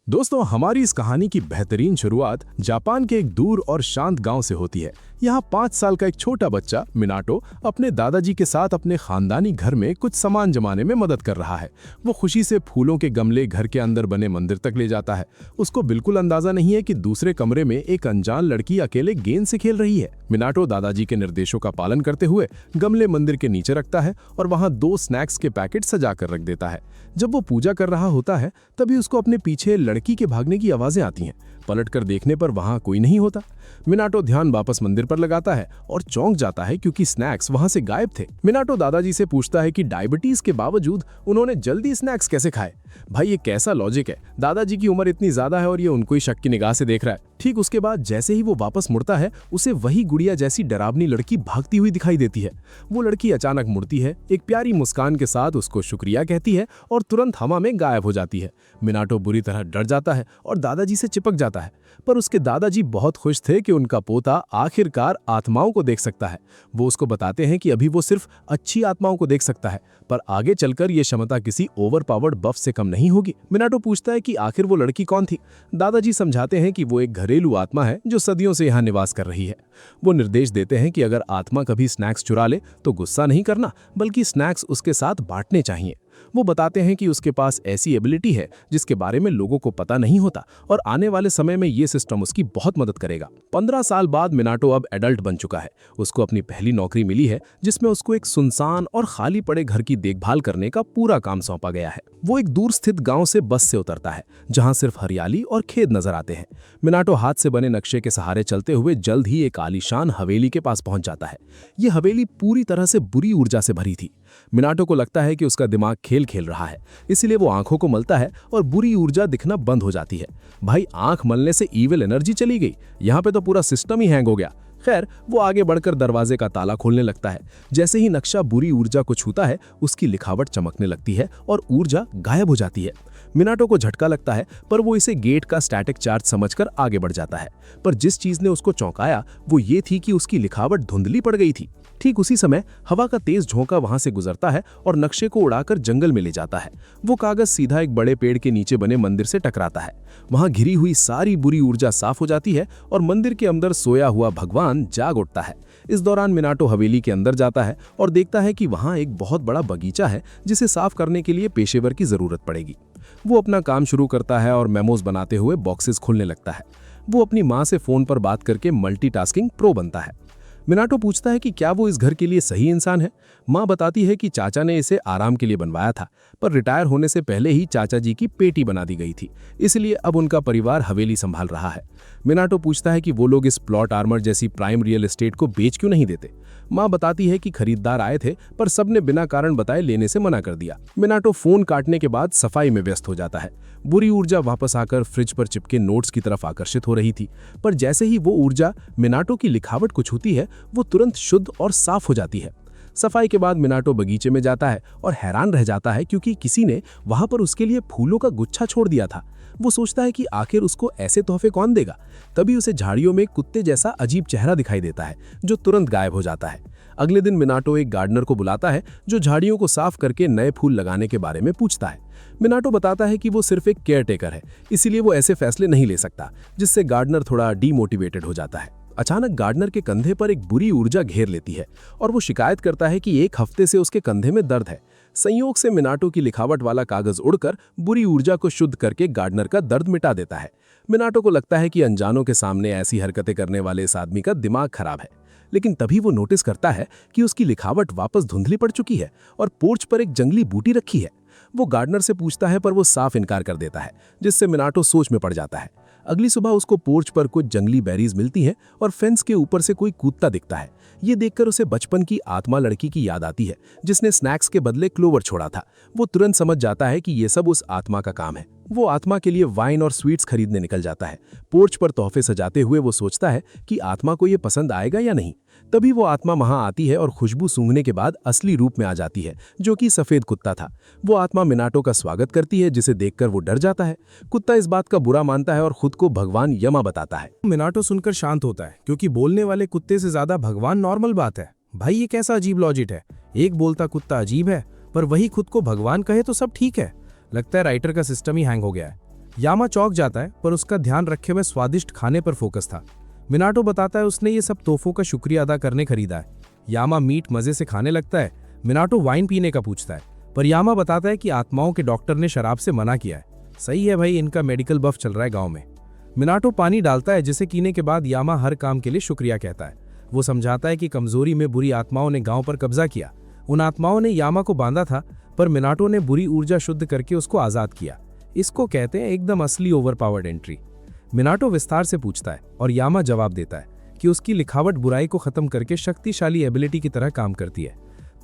दोस्तों, हमारी इस कहानी की बेहतरीन शुरुआत जापान के एक दूर और शांत गांव से होती है। यहाँ 5 साल का एक छोटा बच्चा मिनाटो अपने दादाजी के साथ अपने खानदानी घर में कुछ सामान जमाने में मदद कर रहा है। वो खुशी से फूलों के गमले घर के अंदर बने मंदिर तक ले जाता है। उसको बिल्कुल अंदाजा नहीं है कि दूसरे कमरे में एक अनजान लड़की अकेले गेंद से खेल रही है। मिनाटो दादाजी के निर्देशों का पालन करते हुए गमले मंदिर के नीचे रखता है और वहाँ 2 स्नैक्स के पैकेट सजा कर रख देता है। जब वो पूजा कर रहा होता है तभी उसको अपने पीछे लड़की के भागने की आवाजें आती हैं। पलटकर देखने पर वहां कोई नहीं होता। मिनाटो ध्यान वापस मंदिर पर लगाता है और चौंक जाता है क्योंकि स्नैक्स वहां से गायब थे। मिनाटो दादाजी से पूछता है कि डायबिटीज के बावजूद उन्होंने जल्दी स्नैक्स कैसे खाए। भाई, ये कैसा लॉजिक है? दादाजी की उम्र इतनी ज्यादा है और ये उनको ही शक की निगाह से देख रहा है। ठीक उसके बाद जैसे ही वो वापस मुड़ता है, उसे वही गुड़िया जैसी डरावनी लड़की भागती हुई दिखाई देती है। वो लड़की अचानक मुड़ती है, एक प्यारी मुस्कान के साथ उसको शुक्रिया कहती है और तुरंत हवा में गायब हो जाती है। मिनाटो बुरी तरह डर जाता है और दादाजी से चिपक जाता है, पर उसके दादाजी बहुत खुश थे कि उनका पोता आखिरकार आत्माओं को देख सकता है। वो उसको बताते हैं कि अभी वो सिर्फ अच्छी आत्माओं को देख सकता है, पर आगे चलकर ये क्षमता किसी ओवरपावर्ड बफ से कम नहीं होगी। मिनाटो पूछता है कि आखिर वो लड़की कौन थी। दादाजी समझाते हैं कि वो एक घरेलू आत्मा है जो सदियों से यहाँ निवास कर रही है। वो निर्देश देते हैं कि अगर आत्मा कभी स्नैक्स चुरा ले तो गुस्सा नहीं करना, बल्कि स्नैक्स उसके साथ बांटने चाहिए। वो बताते हैं कि उसके पास ऐसी एबिलिटी है जिसके बारे में लोगों को पता नहीं होता और आने वाले समय में ये सिस्टम उसकी बहुत मदद करेगा। 15 साल बाद मिनाटो अब एडल्ट बन चुका है। उसको अपनी पहली नौकरी मिली है जिसमें उसको एक सुनसान और खाली पड़े घर की देखभाल करने का पूरा काम सौंपा गया है। वो एक दूर स्थित गांव से बस से उतरता है जहां सिर्फ हरियाली और खेत नजर आते हैं। मिनाटो हाथ से बने नक्शे के सहारे चलते हुए जल्द ही एक आलीशान हवेली के पास पहुंच जाता है। ये हवेली पूरी तरह से बुरी ऊर्जा से भरी थी। मिनाटो को लगता है कि उसका दिमाग खेल खेल रहा है, इसलिए वो आंखों को मलता है और बुरी ऊर्जा दिखना बंद हो जाती है। भाई, आंख मलने से ईविल एनर्जी चली गई। यहाँ पे तो पूरा सिस्टम ही हैंग हो गया। खैर, वो आगे बढ़कर दरवाजे का ताला खोलने लगता है। जैसे ही नक्शा बुरी ऊर्जा को छूता है, उसकी लिखावट चमकने लगती है और ऊर्जा गायब हो जाती है। मिनाटो को झटका लगता है, पर वो इसे गेट का स्टैटिक चार्ज समझकर आगे बढ़ जाता है। पर जिस चीज ने उसको चौंकाया वो ये थी कि उसकी लिखावट धुंधली पड़ गई थी। ठीक उसी समय हवा का तेज झोंका वहां से गुजरता है और नक्शे को उड़ाकर जंगल में ले जाता है। वो कागज सीधा एक बड़े पेड़ के नीचे बने मंदिर से टकराता है। वहां घिरी हुई सारी बुरी ऊर्जा साफ हो जाती है और मंदिर के अंदर सोया हुआ भगवान जाग उठता है। इस दौरान मिनाटो हवेली के अंदर जाता है और देखता है कि वहां एक बहुत बड़ा बगीचा है जिसे साफ करने के लिए पेशेवर की जरूरत पड़ेगी। वो अपना काम शुरू करता है और मेमोज बनाते हुए बॉक्सेस खोलने लगता है। वो अपनी माँ से फोन पर बात करके मल्टीटास्किंग प्रो बनता है। मिनाटो पूछता है कि क्या वो इस घर के लिए सही इंसान है। माँ बताती है कि चाचा ने इसे आराम के लिए बनवाया था, पर रिटायर होने से पहले ही चाचा जी की पेटी बना दी गई थी, इसलिए अब उनका परिवार हवेली संभाल रहा है। मिनाटो पूछता है कि वो लोग इस प्लॉट आर्मर जैसी प्राइम रियल एस्टेट को बेच क्यों नहीं देते। माँ बताती है कि खरीदार आए थे, पर सबने बिना कारण बताए लेने से मना कर दिया। मिनाटो फोन काटने के बाद सफाई में व्यस्त हो जाता है। बुरी ऊर्जा वापस आकर फ्रिज पर चिपके नोट्स की तरफ आकर्षित हो रही थी, पर जैसे ही वो ऊर्जा मिनाटो की लिखावट को छूती है, वो तुरंत शुद्ध और साफ हो जाती है। सफाई के बाद मिनाटो बगीचे में जाता है और हैरान रह जाता है क्योंकि किसी ने वहां पर उसके लिए फूलों का गुच्छा छोड़ दिया था। वो सोचता है कि आखिर उसको ऐसे तोहफे कौन देगा। तभी उसे झाड़ियों में कुत्ते जैसा अजीब चेहरा दिखाई देता है जो तुरंत गायब हो जाता है। अगले दिन मिनाटो एक गार्डनर को बुलाता है जो झाड़ियों को साफ करके नए फूल लगाने के बारे में पूछता है। मिनाटो बताता है कि वो सिर्फ एक केयरटेकर है, इसीलिए वो ऐसे फैसले नहीं ले सकता, जिससे गार्डनर थोड़ा डीमोटिवेटेड हो जाता है। अचानक गार्डनर के कंधे पर एक बुरी ऊर्जा घेर लेती है और वो शिकायत करता है कि एक हफ्ते से उसके कंधे में दर्द है। संयोग से मिनाटो की लिखावट वाला कागज उड़कर बुरी ऊर्जा को शुद्ध करके गार्डनर का दर्द मिटा देता है। मिनाटो को लगता है कि अनजानों के सामने ऐसी हरकतें करने वाले इस आदमी का दिमाग खराब है, लेकिन तभी वो नोटिस करता है कि उसकी लिखावट वापस धुंधली पड़ चुकी है और पोर्च पर एक जंगली बूटी रखी है। वो गार्डनर से पूछता है, पर वो साफ इनकार कर देता है, जिससे मिनाटो सोच में पड़ जाता है। अगली सुबह उसको पोर्च पर कुछ जंगली बेरीज मिलती हैं और फेंस के ऊपर से कोई कूदता दिखता है। ये देखकर उसे बचपन की आत्मा लड़की की याद आती है जिसने स्नैक्स के बदले क्लोवर छोड़ा था। वो तुरंत समझ जाता है कि ये सब उस आत्मा का काम है। वो आत्मा के लिए वाइन और स्वीट्स खरीदने निकल जाता है। पोर्च पर तोहफे सजाते हुए वो सोचता है कि आत्मा को ये पसंद आएगा या नहीं। तभी वो आत्मा वहां आती है और खुशबू सूंघने के बाद असली रूप में आ जाती है, जो कि सफेद कुत्ता था। वो आत्मा मिनाटो का स्वागत करती है, जिसे देखकर वो डर जाता है। कुत्ता इस बात का बुरा मानता है और खुद को भगवान यमा बताता है। मिनाटो सुनकर शांत होता है क्योंकि बोलने वाले कुत्ते से ज्यादा भगवान नॉर्मल बात है। भाई, ये कैसा अजीब लॉजिक है। एक बोलता कुत्ता अजीब है, पर वही खुद को भगवान कहे तो सब ठीक है। लगता है राइटर का सिस्टम ही हैंग हो गया है। यामा चौंक जाता है, पर उसका ध्यान रखे हुए स्वादिष्ट खाने पर फोकस था। मिनाटो बताता है उसने ये सब तोहफों का शुक्रिया अदा करने खरीदा है। यामा मीट मजे से खाने लगता है। मिनाटो वाइन पीने का पूछता है, पर यामा बताता है कि आत्माओं के डॉक्टर ने शराब से मना किया है। सही है भाई, इनका मेडिकल बफ चल रहा है गांव में। मिनाटो पानी डालता है, जिसे पीने के बाद यामा हर काम के लिए शुक्रिया कहता है। वो समझाता है कि कमजोरी में बुरी आत्माओं ने गांव पर कब्जा किया। उन आत्माओं ने यामा को बांधा था, पर मिनाटो ने बुरी ऊर्जा शुद्ध करके उसको आजाद किया। इसको कहते हैं एकदम असली ओवरपावर्ड एंट्री। मिनाटो विस्तार से पूछता है और यामा जवाब देता है कि उसकी लिखावट बुराई को खत्म करके शक्तिशाली एबिलिटी की तरह काम करती है।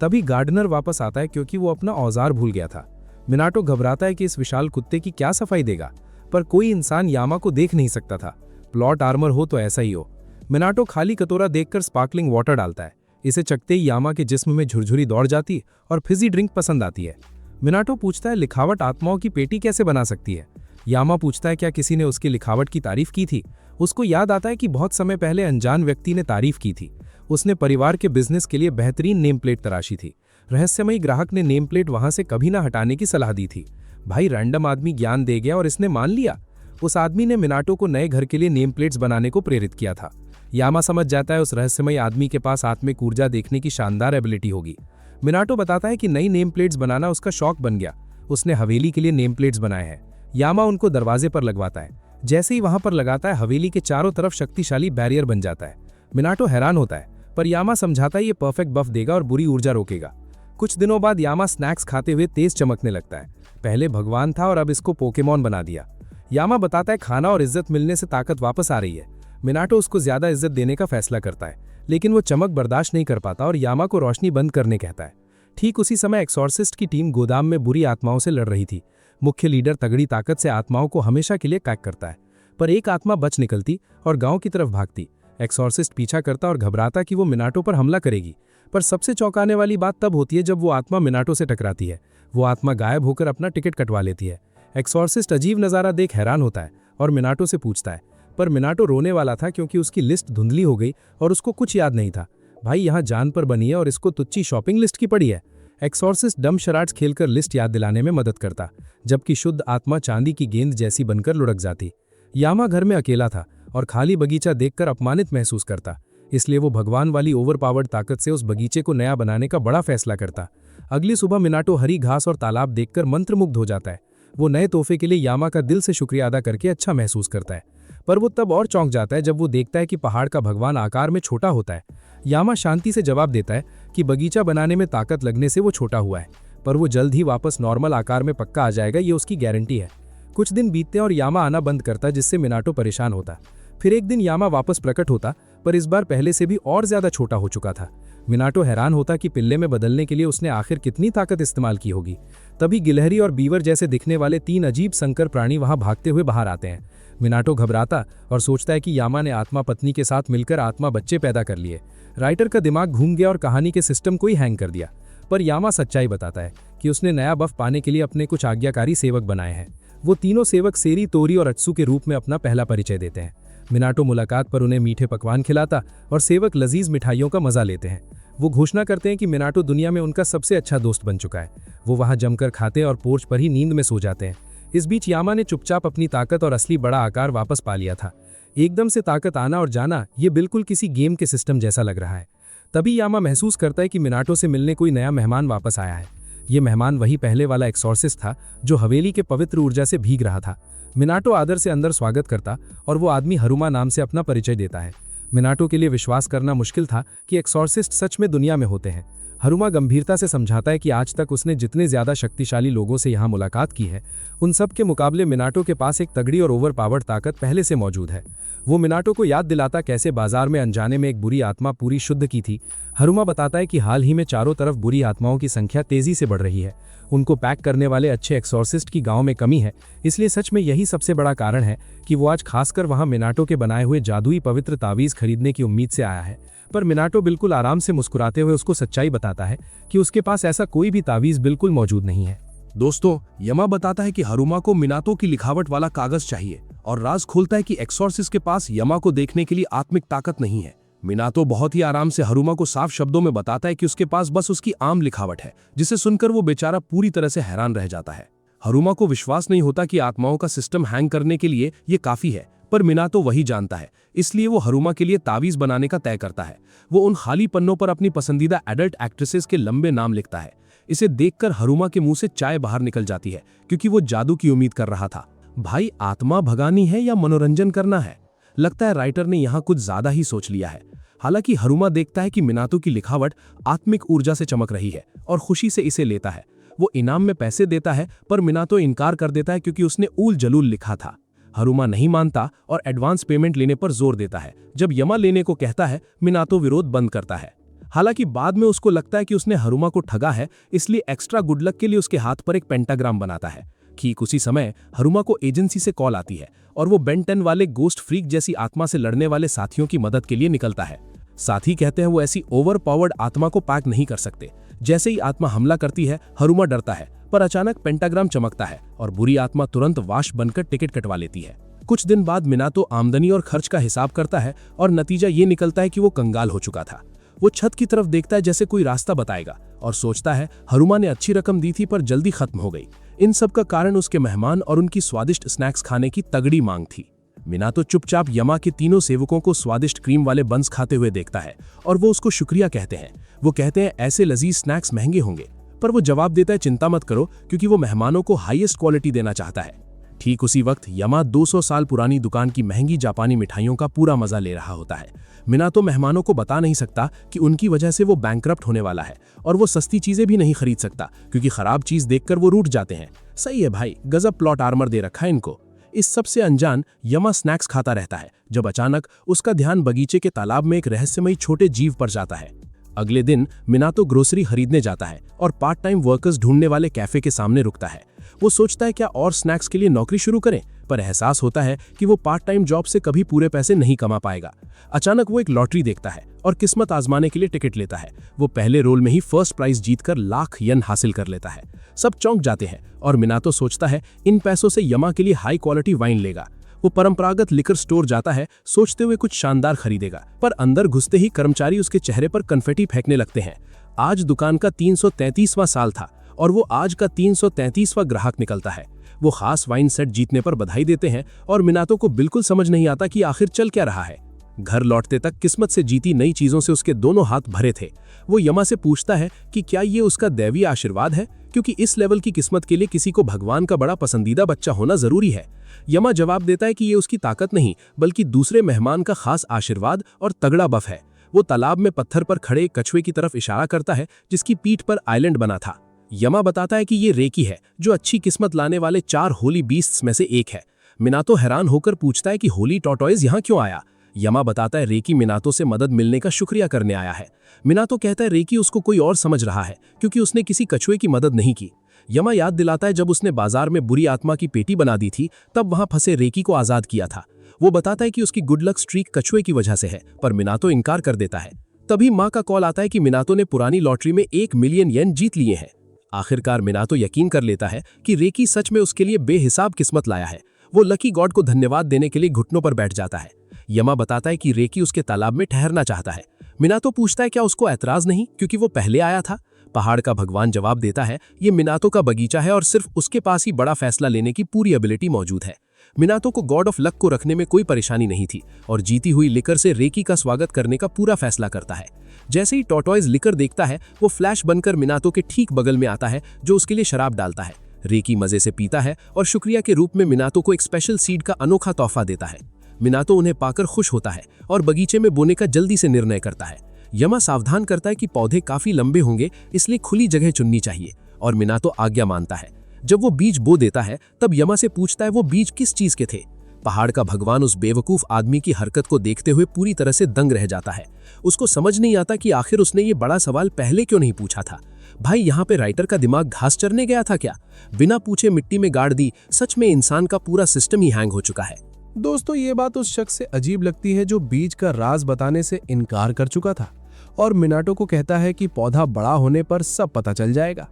तभी गार्डनर वापस आता है, क्योंकि वो अपना औजार भूल गया था। मिनाटो घबराता है कि इस विशाल कुत्ते की क्या सफाई देगा, पर कोई इंसान यामा को देख नहीं सकता था। प्लॉट आर्मर हो तो ऐसा ही हो। मिनाटो खाली कटोरा देखकर स्पार्कलिंग वाटर डालता है। इसे चखते ही यामा के जिस्म में झुरझुरी दौड़ जाती और फिजी ड्रिंक पसंद आती है। मिनाटो पूछता है लिखावट आत्माओं की पेटी कैसे बना सकती है। यामा पूछता है क्या किसी ने उसकी लिखावट की तारीफ की थी। उसको याद आता है कि बहुत समय पहले अनजान व्यक्ति ने तारीफ की थी। उसने परिवार के बिजनेस के लिए बेहतरीन नेम प्लेट तराशी थी। रहस्यमयी ग्राहक ने नेम प्लेट वहां से कभी ना हटाने की सलाह दी थी। भाई रैंडम आदमी ज्ञान दे गया और इसने मान लिया। उस आदमी ने मिनाटो को नए घर के लिए नेम प्लेट्स बनाने को प्रेरित किया था। यामा समझ जाता है उस रहस्यमयी आदमी के पास आत्मिक ऊर्जा देखने की शानदार एबिलिटी होगी। मिनाटो बताता है कि नई नेम प्लेट्स बनाना उसका शौक बन गया। उसने हवेली के लिए नेम प्लेट्स बनाए हैं। यामा उनको दरवाजे पर लगवाता है। जैसे ही वहां पर लगाता है, हवेली के चारों तरफ शक्तिशाली बैरियर बन जाता है। मिनाटो हैरान होता है, पर यामा समझाता है ये परफेक्ट बफ देगा और बुरी ऊर्जा रोकेगा। कुछ दिनों बाद यामा स्नैक्स खाते हुए तेज चमकने लगता है। पहले भगवान था और अब इसको पोकेमॉन बना दिया। यामा बताता है खाना और इज्जत मिलने से ताकत वापस आ रही है। मिनाटो उसको ज्यादा इज्जत देने का फैसला करता है, लेकिन वो चमक बर्दाश्त नहीं कर पाता और यामा को रोशनी बंद करने कहता है। ठीक उसी समय एक्सॉर्सिस्ट की टीम गोदाम में बुरी आत्माओं से लड़ रही थी। मुख्य लीडर तगड़ी ताकत से आत्माओं को हमेशा के लिए पैक करता है, पर एक आत्मा बच निकलती और गांव की तरफ भागती। एक्सॉर्सिस्ट पीछा करता और घबराता कि वो मिनाटो पर हमला करेगी, पर सबसे चौंकाने वाली बात तब होती है जब वो आत्मा मिनाटो से टकराती है। वो आत्मा गायब होकर अपना टिकट कटवा लेती है। एक्सॉर्सिस्ट अजीब नज़ारा देख हैरान होता है और मिनाटो से पूछता है, पर मिनाटो रोने वाला था क्योंकि उसकी लिस्ट धुंधली हो गई और उसको कुछ याद नहीं था। भाई यहाँ जान पर बनी है और इसको तुच्छी शॉपिंग लिस्ट की पड़ी है। एक्सॉर्सिस्ट डम शराड्स खेलकर लिस्ट याद दिलाने में मदद करता, जबकि शुद्ध आत्मा चांदी की गेंद जैसी बनकर लुढ़क जाती। यामा घर में अकेला था और खाली बगीचा देखकर अपमानित महसूस करता, इसलिए वो भगवान वाली ओवरपावर्ड ताकत से उस बगीचे को नया बनाने का बड़ा फैसला करता। अगली सुबह मिनाटो हरी घास और तालाब देखकर मंत्रमुग्ध हो जाता है। वो नए तोहफे के लिए यामा का दिल से शुक्रिया अदा करके अच्छा महसूस करता है, पर वो तब और चौंक जाता है जब वो देखता है कि पहाड़ का भगवान आकार में छोटा होता है। यामा शांति से जवाब देता है कि बगीचा बनाने में ताकत लगने से वो छोटा हुआ है, पर वो जल्द ही वापस नॉर्मल आकार में पक्का आ जाएगा, ये उसकी गारंटी है। कुछ दिन बीतते और यामा आना बंद करता, जिससे मिनाटो परेशान होता। फिर एक दिन यामा वापस प्रकट होता, पर इस बार पहले से भी और ज्यादा छोटा हो चुका था। मिनाटो हैरान होता कि पिल्ले में बदलने के लिए उसने आखिर कितनी ताकत इस्तेमाल की होगी। तभी गिलहरी और बीवर जैसे दिखने वाले 3 अजीब संकर प्राणी वहां भागते हुए बाहर आते हैं। मिनाटो घबराता और सोचता है कि यामा ने आत्मा पत्नी के साथ मिलकर आत्मा बच्चे पैदा कर लिए। राइटर का दिमाग घूम गया और कहानी के सिस्टम को ही हैंग कर दिया, पर यामा सच्चाई बताता है कि उसने नया बफ पाने के लिए अपने कुछ आज्ञाकारी सेवक बनाए हैं। वो तीनों सेवक सेरी, तोरी और अत्सु के रूप में अपना पहला परिचय देते हैं। मिनाटो मुलाकात पर उन्हें मीठे पकवान खिलाता और सेवक लजीज मिठाइयों का मजा लेते हैं। वो घोषणा करते हैं कि मिनाटो दुनिया में उनका सबसे अच्छा दोस्त बन चुका है। वो वहां जमकर खाते और पोर्च पर ही नींद में सो जाते हैं। इस बीच यामा ने चुपचाप अपनी ताकत और असली बड़ा आकार वापस पा लिया था। एकदम से ताकत आना और जाना, ये बिल्कुल किसी गेम के सिस्टम जैसा लग रहा है। तभी यामा महसूस करता है कि मिनाटो से मिलने कोई नया मेहमान वापस आया है। ये मेहमान वही पहले वाला एक्सॉर्सिस्ट था जो हवेली के पवित्र ऊर्जा से भीग रहा था। मिनाटो आदर से अंदर स्वागत करता और वो आदमी हरुमा नाम से अपना परिचय देता है। मिनाटो के लिए विश्वास करना मुश्किल था कि एक्सॉर्सिस्ट सच में दुनिया में होते हैं। हरुमा गंभीरता से समझाता है कि आज तक उसने जितने ज्यादा शक्तिशाली लोगों से यहाँ मुलाकात की है, उन सब के मुकाबले मिनाटो के पास एक तगड़ी और ओवरपावर्ड ताकत पहले से मौजूद है। वो मिनाटो को याद दिलाता कैसे बाजार में अनजाने में एक बुरी आत्मा पूरी शुद्ध की थी। हरुमा बताता है कि हाल ही में चारों तरफ बुरी आत्माओं की संख्या तेजी से बढ़ रही है। उनको पैक करने वाले अच्छे एक्सॉर्सिस्ट की गांव में कमी है, इसलिए सच में यही सबसे बड़ा कारण है कि वो आज खासकर वहां मिनाटो के बनाए हुए जादुई पवित्र तावीज खरीदने की उम्मीद से आया है। पर मिनाटो बिल्कुल आराम से मुस्कुराते हुए उसको सच्चाई बताता है कि उसके पास ऐसा कोई भी तावीज बिल्कुल मौजूद नहीं है। दोस्तों, यमा बताता है कि हरुमा को मिनाटो की लिखावट वाला कागज चाहिए और राज खोलता है कि एक्सॉर्सिस्ट के पास यमा को देखने के लिए आत्मिक ताकत नहीं है। मिनाटो बहुत ही आराम से हरुमा को साफ शब्दों में बताता है कि उसके पास बस उसकी आम लिखावट है, जिसे सुनकर वो बेचारा पूरी तरह से हैरान रह जाता है। हरुमा को विश्वास नहीं होता कि आत्माओं का सिस्टम हैंग करने के लिए ये काफी है, पर मिनातो वही जानता है, इसलिए वो हरुमा के लिए तावीज बनाने का तय करता है। वो उन खाली पन्नों पर अपनी पसंदीदा एडल्ट एक्ट्रेसेस के लंबे नाम लिखता है। इसे देखकर हरुमा के मुंह से चाय बाहर निकल जाती है, क्योंकि वो जादू की उम्मीद कर रहा था। भाई, आत्मा भगानी है या मनोरंजन करना है? लगता है राइटर ने यहाँ कुछ ज्यादा ही सोच लिया है। हालांकि हरुमा देखता है कि मिनातो की लिखावट आत्मिक ऊर्जा से चमक रही है और खुशी से इसे लेता है। वो इनाम में पैसे देता है, पर मिनातो इनकार कर देता है क्योंकि उसने ऊल जलूल लिखा था। हरुमा नहीं मानता और एडवांस पेमेंट लेने पर जोर देता है। जब यमा लेने को कहता है, मिनातो विरोध बंद करता है। हालांकि बाद में उसको लगता है कि उसने हरुमा को ठगा है, इसलिए एक्स्ट्रा गुड लक के लिए उसके हाथ पर एक पेंटाग्राम बनाता है। ठीक उसी समय हरुमा को एजेंसी से कॉल आती है और वो बेन 10 वाले गोस्ट फ्रीक जैसी आत्मा से लड़ने वाले साथियों की मदद के लिए निकलता है। साथी कहते हैं वो ऐसी ओवर पावर्ड आत्मा को पैक नहीं कर सकते। जैसे ही आत्मा हमला करती है, हरुमा डरता है, पर अचानक पेंटाग्राम चमकता है और बुरी आत्मा तुरंत वाश बनकर टिकट कटवा लेती है। कुछ दिन बाद मिनातो आमदनी और खर्च का हिसाब करता है और नतीजा ये निकलता है कि वो कंगाल हो चुका था। वो छत की तरफ देखता है जैसे कोई रास्ता बताएगा और सोचता है हरुमा ने अच्छी रकम दी थी पर जल्दी खत्म हो गई। इन सब का कारण उसके मेहमान और उनकी स्वादिष्ट स्नैक्स खाने की तगड़ी मांग थी। मिनातो चुपचाप यमा के तीनों सेवकों को स्वादिष्ट क्रीम वाले बंस खाते हुए देखता है और वो उसको शुक्रिया कहते हैं। वो कहते हैं ऐसे लजीज स्नैक्स महंगे होंगे, पर वो जवाब देता है चिंता मत करो, क्योंकि वो मेहमानों को हाईएस्ट क्वालिटी देना चाहता है। ठीक उसी वक्त यमा 200 साल पुरानी दुकान की महंगी जापानी मिठाइयों का पूरा मजा ले रहा होता है। मिनातो मेहमानों को बता नहीं सकता कि उनकी वजह से वो बैंकरप्ट होने वाला है और वो सस्ती चीजें भी नहीं खरीद सकता, क्योंकि खराब चीज देखकर वो रूठ जाते हैं। सही है भाई, गजब प्लॉट आर्मर दे रखा है इनको। इस सबसे अनजान यमा स्नैक्स खाता रहता है, जब अचानक उसका ध्यान बगीचे के तालाब में एक रहस्यमयी छोटे जीव पर जाता है। अगले दिन मिनातो ग्रोसरी खरीदने जाता है और पार्ट टाइम वर्कर्स ढूंढने वाले कैफे के सामने रुकता है। वो सोचता है क्या और स्नैक्स के लिए नौकरी शुरू करें, पर एहसास होता है कि वो पार्ट टाइम जॉब से कभी पूरे पैसे नहीं कमा पाएगा। अचानक वो एक लॉटरी देखता है और किस्मत आजमाने के लिए टिकट लेता है। वो पहले रोल में ही फर्स्ट प्राइज जीतकर लाख येन हासिल कर लेता है। सब चौंक जाते हैं और मिनातो सोचता है इन पैसों से यमा के लिए हाई क्वालिटी वाइन लेगा। वो परंपरागत लिकर स्टोर जाता है, सोचते हुए कुछ शानदार खरीदेगा, पर अंदर घुसते ही कर्मचारी उसके चेहरे पर कन्फेटी फेंकने लगते हैं। आज दुकान का 333वां साल था और वो आज का 333वां ग्राहक निकलता है। वो खास वाइन सेट जीतने पर बधाई देते हैं और मिनातो को बिल्कुल समझ नहीं आता कि आखिर चल क्या रहा है। घर लौटते तक किस्मत से जीती नई चीजों से उसके दोनों हाथ भरे थे। वो यमा से पूछता है कि क्या ये उसका दैवीय आशीर्वाद है, क्योंकि इस लेवल की किस्मत के लिए किसी को भगवान का बड़ा पसंदीदा बच्चा होना जरूरी है। यमा जवाब देता है कि ये उसकी ताकत नहीं, बल्कि दूसरे मेहमान का खास आशीर्वाद और तगड़ा बफ है। वो तालाब में पत्थर पर खड़े कछुए की तरफ इशारा करता है, जिसकी पीठ पर आइलैंड बना था। यमा बताता है कि ये रेकी है, जो अच्छी किस्मत लाने वाले 4 होली बीस्ट्स में से एक है। मिनातो हैरान होकर पूछता है कि होली टॉर्टोइज यहाँ क्यों आया। यमा बताता है रेकी मिनातो से मदद मिलने का शुक्रिया करने आया है। मिनातो कहता है रेकी उसको कोई और समझ रहा है, क्योंकि उसने किसी कछुए की मदद नहीं की। यमा याद दिलाता है जब उसने बाजार में बुरी आत्मा की पेटी बना दी थी, तब वहां फंसे रेकी को आजाद किया था। वो बताता है कि उसकी गुड लक स्ट्रीक कछुए की वजह से है, पर मिनातो इनकार कर देता है। तभी माँ का कॉल आता है कि मिनातो ने पुरानी लॉटरी में 1 मिलियन येन जीत लिए हैं। आखिरकार मिनातो यकीन कर लेता है कि रेकी सच में उसके लिए बेहिसाब किस्मत लाया है। वो लकी गॉड को धन्यवाद देने के लिए घुटनों पर बैठ जाता है। यमा बताता है कि रेकी उसके तालाब में ठहरना चाहता है। मिनातो पूछता है क्या उसको ऐतराज नहीं, क्योंकि वो पहले आया था। पहाड़ का भगवान जवाब देता है ये मिनातो का बगीचा है और सिर्फ उसके पास ही बड़ा फैसला लेने की पूरी एबिलिटी मौजूद है। मिनातो को गॉड ऑफ लक को रखने में कोई परेशानी नहीं थी और जीती हुई लिकर से रेकी का स्वागत करने का पूरा फैसला करता है। जैसे ही टॉर्टोइज लिकर देखता है, वो फ्लैश बनकर मिनातो के ठीक बगल में आता है, जो उसके लिए शराब डालता है। रेकी मजे से पीता है और शुक्रिया के रूप में मिनातो को एक स्पेशल सीड का अनोखा तोहफा देता है। मिनातो उन्हें पाकर खुश होता है और बगीचे में बोने का जल्दी से निर्णय करता है। यमा सावधान करता है कि पौधे काफी लंबे होंगे, इसलिए खुली जगह चुननी चाहिए, और मिनातो आज्ञा मानता है। जब वो बीज बो देता है, तब यमा से पूछता है वो बीज किस चीज के थे। पहाड़ का भगवान उस बेवकूफ आदमी की हरकत को देखते हुए पूरी तरह से दंग रह जाता है। उसको समझ नहीं आता कि आखिर उसने ये बड़ा सवाल पहले क्यों नहीं पूछा था। भाई, यहाँ पे राइटर का दिमाग घास चरने गया था क्या? बिना पूछे मिट्टी में गाड़ दी। सच में इंसान का पूरा सिस्टम ही हैंग हो चुका है। दोस्तों, ये बात उस शख्स से अजीब लगती है जो बीज का राज बताने से इनकार कर चुका था और मिनाटो को कहता है कि पौधा बड़ा होने पर सब पता चल जाएगा।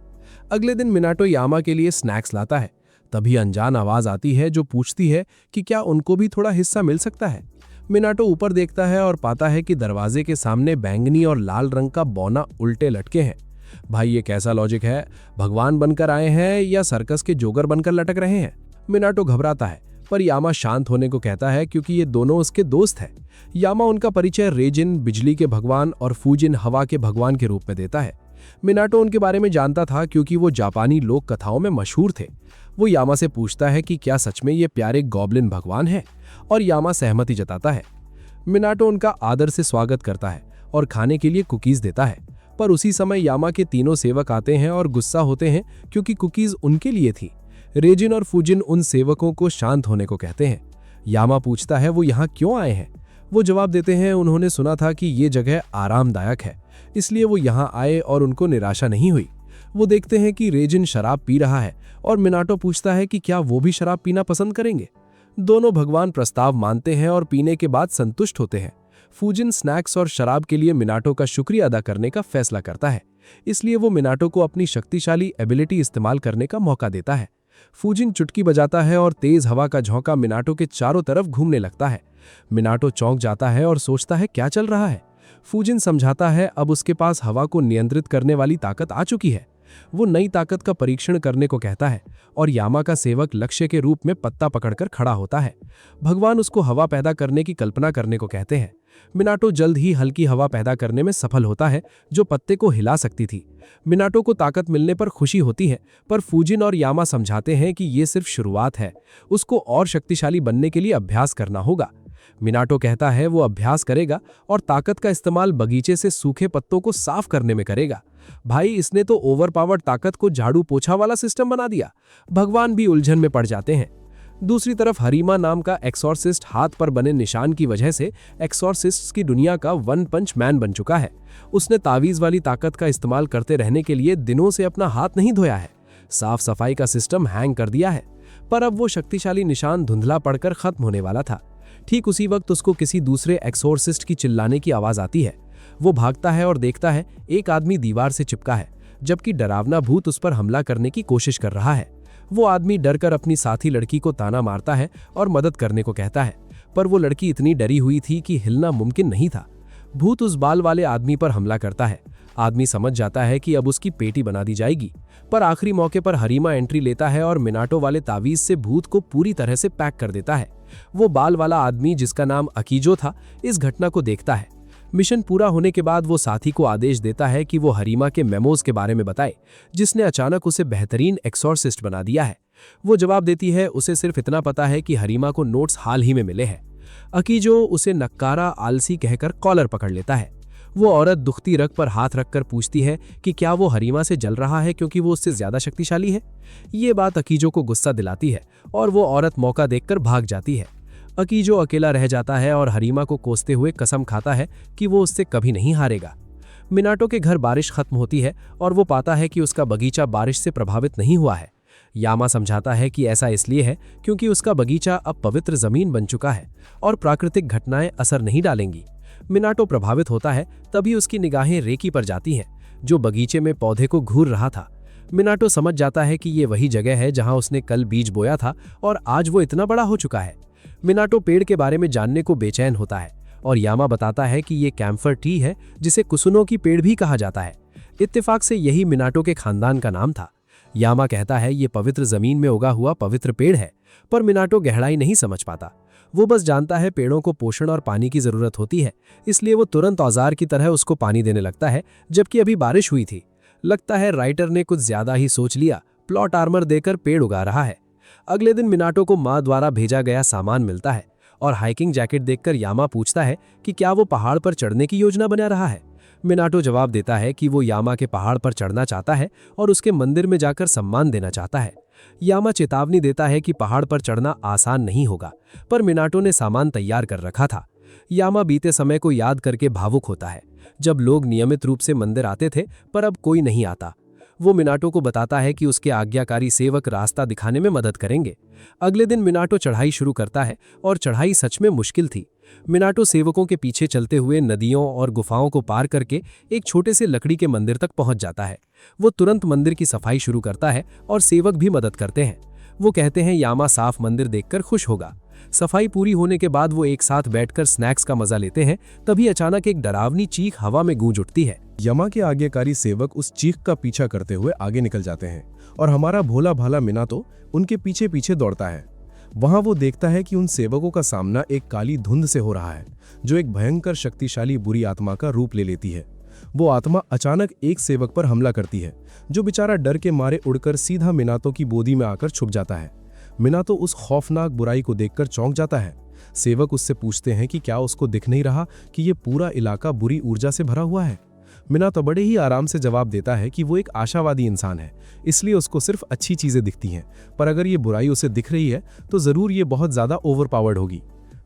अगले दिन मिनाटो यामा के लिए स्नैक्स लाता है। तभी अनजान आवाज आती है जो पूछती है कि क्या उनको भी थोड़ा हिस्सा मिल सकता है। मिनाटो ऊपर देखता है और पाता है कि दरवाजे के सामने बैंगनी और लाल रंग का बौना उल्टे लटके हैं। भाई ये कैसा लॉजिक है, भगवान बनकर आए हैं या सर्कस के जोकर बनकर लटक रहे हैं? मिनाटो घबराता है, पर यामा शांत होने को कहता है क्योंकि ये दोनों उसके दोस्त हैं। यामा उनका परिचय रेजिन बिजली के भगवान और फूजिन हवा के भगवान के रूप में देता है। मिनाटो उनके बारे में जानता था क्योंकि वो जापानी लोक कथाओं में मशहूर थे। वो यामा से पूछता है कि क्या सच में ये प्यारे गॉब्लिन भगवान हैं, और यामा सहमति जताता है। मिनाटो उनका आदर से स्वागत करता है और खाने के लिए कुकीज देता है, पर उसी समय यामा के तीनों सेवक आते हैं और गुस्सा होते हैं क्योंकि कुकीज उनके लिए थी। रेजिन और फूजिन उन सेवकों को शांत होने को कहते हैं। यामा पूछता है वो यहाँ क्यों आए हैं। वो जवाब देते हैं उन्होंने सुना था कि ये जगह आरामदायक है, इसलिए वो यहाँ आए और उनको निराशा नहीं हुई। वो देखते हैं कि रेजिन शराब पी रहा है और मिनाटो पूछता है कि क्या वो भी शराब पीना पसंद करेंगे। दोनों भगवान प्रस्ताव मानते हैं और पीने के बाद संतुष्ट होते हैं। फूजिन स्नैक्स और शराब के लिए मिनाटो का शुक्रिया अदा करने का फैसला करता है, इसलिए वो मिनाटो को अपनी शक्तिशाली एबिलिटी इस्तेमाल करने का मौका देता है। फूजिन चुटकी बजाता है और तेज हवा का झोंका मिनाटो के चारों तरफ घूमने लगता है। मिनाटो चौंक जाता है और सोचता है क्या चल रहा है। फूजिन समझाता है अब उसके पास हवा को नियंत्रित करने वाली ताकत आ चुकी है। वो नई ताकत का परीक्षण करने को कहता है और यामा का सेवक लक्ष्य के रूप में पत्ता पकड़कर खड़ा होता है। भगवान उसको हवा पैदा करने की कल्पना करने को कहते हैं। मिनाटो जल्द ही हल्की हवा पैदा करने में सफल होता है जो पत्ते को हिला सकती थी। मिनाटो को ताकत मिलने पर खुशी होती है, पर फूजिन और यामा समझाते हैं कि ये सिर्फ शुरुआत है, उसको और शक्तिशाली बनने के लिए अभ्यास करना होगा। मिनाटो कहता है वो अभ्यास करेगा और ताकत का इस्तेमाल बगीचे से सूखे पत्तों को साफ करने में करेगा। भाई इसने तो ओवरपावर्ड ताकत को झाड़ू पोछा वाला सिस्टम बना दिया। भगवान भी उलझन में पड़ जाते हैं। दूसरी तरफ हरीमा नाम का एक्सॉर्सिस्ट हाथ पर बने निशान की वजह से एक्सॉर्सिस्ट्स की दुनिया का वन पंच मैन बन चुका है। उसने तावीज वाली ताकत का इस्तेमाल करते रहने के लिए दिनों से अपना हाथ नहीं धोया है। साफ सफाई का सिस्टम हैंग कर दिया है, पर अब वो शक्तिशाली निशान धुंधला पड़कर खत्म होने वाला था। ठीक उसी वक्त उसको किसी दूसरे एक्सोर्सिस्ट की चिल्लाने की आवाज आती है। वो भागता है और देखता है एक आदमी दीवार से चिपका है, जबकि डरावना भूत उस पर हमला करने की कोशिश कर रहा है। वो आदमी डरकर अपनी साथी लड़की को ताना मारता है और मदद करने को कहता है, पर वो लड़की इतनी डरी हुई थी कि हिलना मुमकिन नहीं था। भूत उस बाल वाले आदमी पर हमला करता है। आदमी समझ जाता है कि अब उसकी पेटी बना दी जाएगी, पर आखिरी मौके पर हरीमा एंट्री लेता है और मिनाटो वाले तावीज से भूत को पूरी तरह से पैक कर देता है। वो बाल वाला आदमी जिसका नाम अकीजो था इस घटना को देखता है। मिशन पूरा होने के बाद वो साथी को आदेश देता है कि वो हरीमा के मेमोज के बारे में बताए, जिसने अचानक उसे बेहतरीन एक्सॉर्सिस्ट बना दिया है। वो जवाब देती है उसे सिर्फ इतना पता है कि हरीमा को नोट्स हाल ही में मिले हैं। अकीजो उसे नक्कारा आलसी कहकर कॉलर पकड़ लेता है। वो औरत दुखती रग पर हाथ रखकर पूछती है कि क्या वो हरीमा से जल रहा है क्योंकि वो उससे ज्यादा शक्तिशाली है। ये बात अकीजो को गुस्सा दिलाती है और वो औरत मौका देखकर भाग जाती है। अकीजो अकेला रह जाता है और हरीमा को कोसते हुए कसम खाता है कि वो उससे कभी नहीं हारेगा। मिनाटो के घर बारिश खत्म होती है और वो पाता है कि उसका बगीचा बारिश से प्रभावित नहीं हुआ है। यामा समझाता है कि ऐसा इसलिए है क्योंकि उसका बगीचा अब पवित्र जमीन बन चुका है और प्राकृतिक घटनाएं असर नहीं डालेंगी। मिनाटो प्रभावित होता है, तभी उसकी निगाहें रेकी पर जाती हैं, जो बगीचे में पौधे को घूर रहा था। मिनाटो समझ जाता है कि ये वही जगह है जहां उसने कल बीज बोया था और आज वो इतना बड़ा हो चुका है। मिनाटो पेड़ के बारे में जानने को बेचैन होता है और यामा बताता है कि ये कैम्फर ट्री है जिसे कुसुनो की पेड़ भी कहा जाता है। इत्तेफाक से यही मिनाटो के खानदान का नाम था। यामा कहता है ये पवित्र जमीन में उगा हुआ पवित्र पेड़ है, पर मिनाटो गहराई नहीं समझ पाता। वो बस जानता है पेड़ों को पोषण और पानी की जरूरत होती है, इसलिए वो तुरंत औजार की तरह उसको पानी देने लगता है, जबकि अभी बारिश हुई थी। लगता है राइटर ने कुछ ज्यादा ही सोच लिया, प्लॉट आर्मर देकर पेड़ उगा रहा है। अगले दिन मिनाटो को माँ द्वारा भेजा गया सामान मिलता है और हाइकिंग जैकेट देखकर यामा पूछता है कि क्या वो पहाड़ पर चढ़ने की योजना बना रहा है। मिनाटो जवाब देता है कि वो यामा के पहाड़ पर चढ़ना चाहता है और उसके मंदिर में जाकर सम्मान देना चाहता है। यामा चेतावनी देता है कि पहाड़ पर चढ़ना आसान नहीं होगा, पर मिनाटो ने सामान तैयार कर रखा था। यामा बीते समय को याद करके भावुक होता है, जब लोग नियमित रूप से मंदिर आते थे पर अब कोई नहीं आता। वो मिनाटो को बताता है कि उसके आज्ञाकारी सेवक रास्ता दिखाने में मदद करेंगे। अगले दिन मिनाटो चढ़ाई शुरू करता है और चढ़ाई सच में मुश्किल थी। मिनाटो सेवकों के पीछे चलते हुए नदियों और गुफाओं को पार करके एक छोटे से लकड़ी के मंदिर तक पहुंच जाता है। वो तुरंत मंदिर की सफाई शुरू करता है और सेवक भी मदद करते हैं। वो कहते हैं यामा साफ मंदिर देखकर खुश होगा। सफाई पूरी होने के बाद वो एक साथ बैठकर स्नैक्स का मजा लेते हैं, तभी अचानक एक डरावनी चीख हवा में गूंज उठती है। यमा के आज्ञाकारी सेवक उस चीख का पीछा करते हुए आगे निकल जाते हैं और हमारा भोला भाला मिनातो उनके पीछे पीछे दौड़ता है। वहां वो देखता है कि उन सेवकों का सामना एक काली धुंध से हो रहा है, जो एक भयंकर शक्तिशाली बुरी आत्मा का रूप ले लेती है। वो आत्मा अचानक एक सेवक पर हमला करती है, जो बेचारा डर के मारे उड़कर सीधा मिनातो की गोदी में आकर छुप जाता है। मिनातो उस खौफनाक बुराई को देखकर चौंक जाता है। सेवक उससे पूछते हैं कि क्या उसको दिख नहीं रहा कि ये पूरा इलाका बुरी ऊर्जा से भरा हुआ है। मिनातो बड़े ही आराम से जवाब देता है कि वो एक आशावादी इंसान है, इसलिए उसको सिर्फ अच्छी चीजें दिखती हैं, पर अगर ये बुराई उसे दिख रही है तो जरूर ये बहुत ज्यादा ओवरपावर्ड होगी।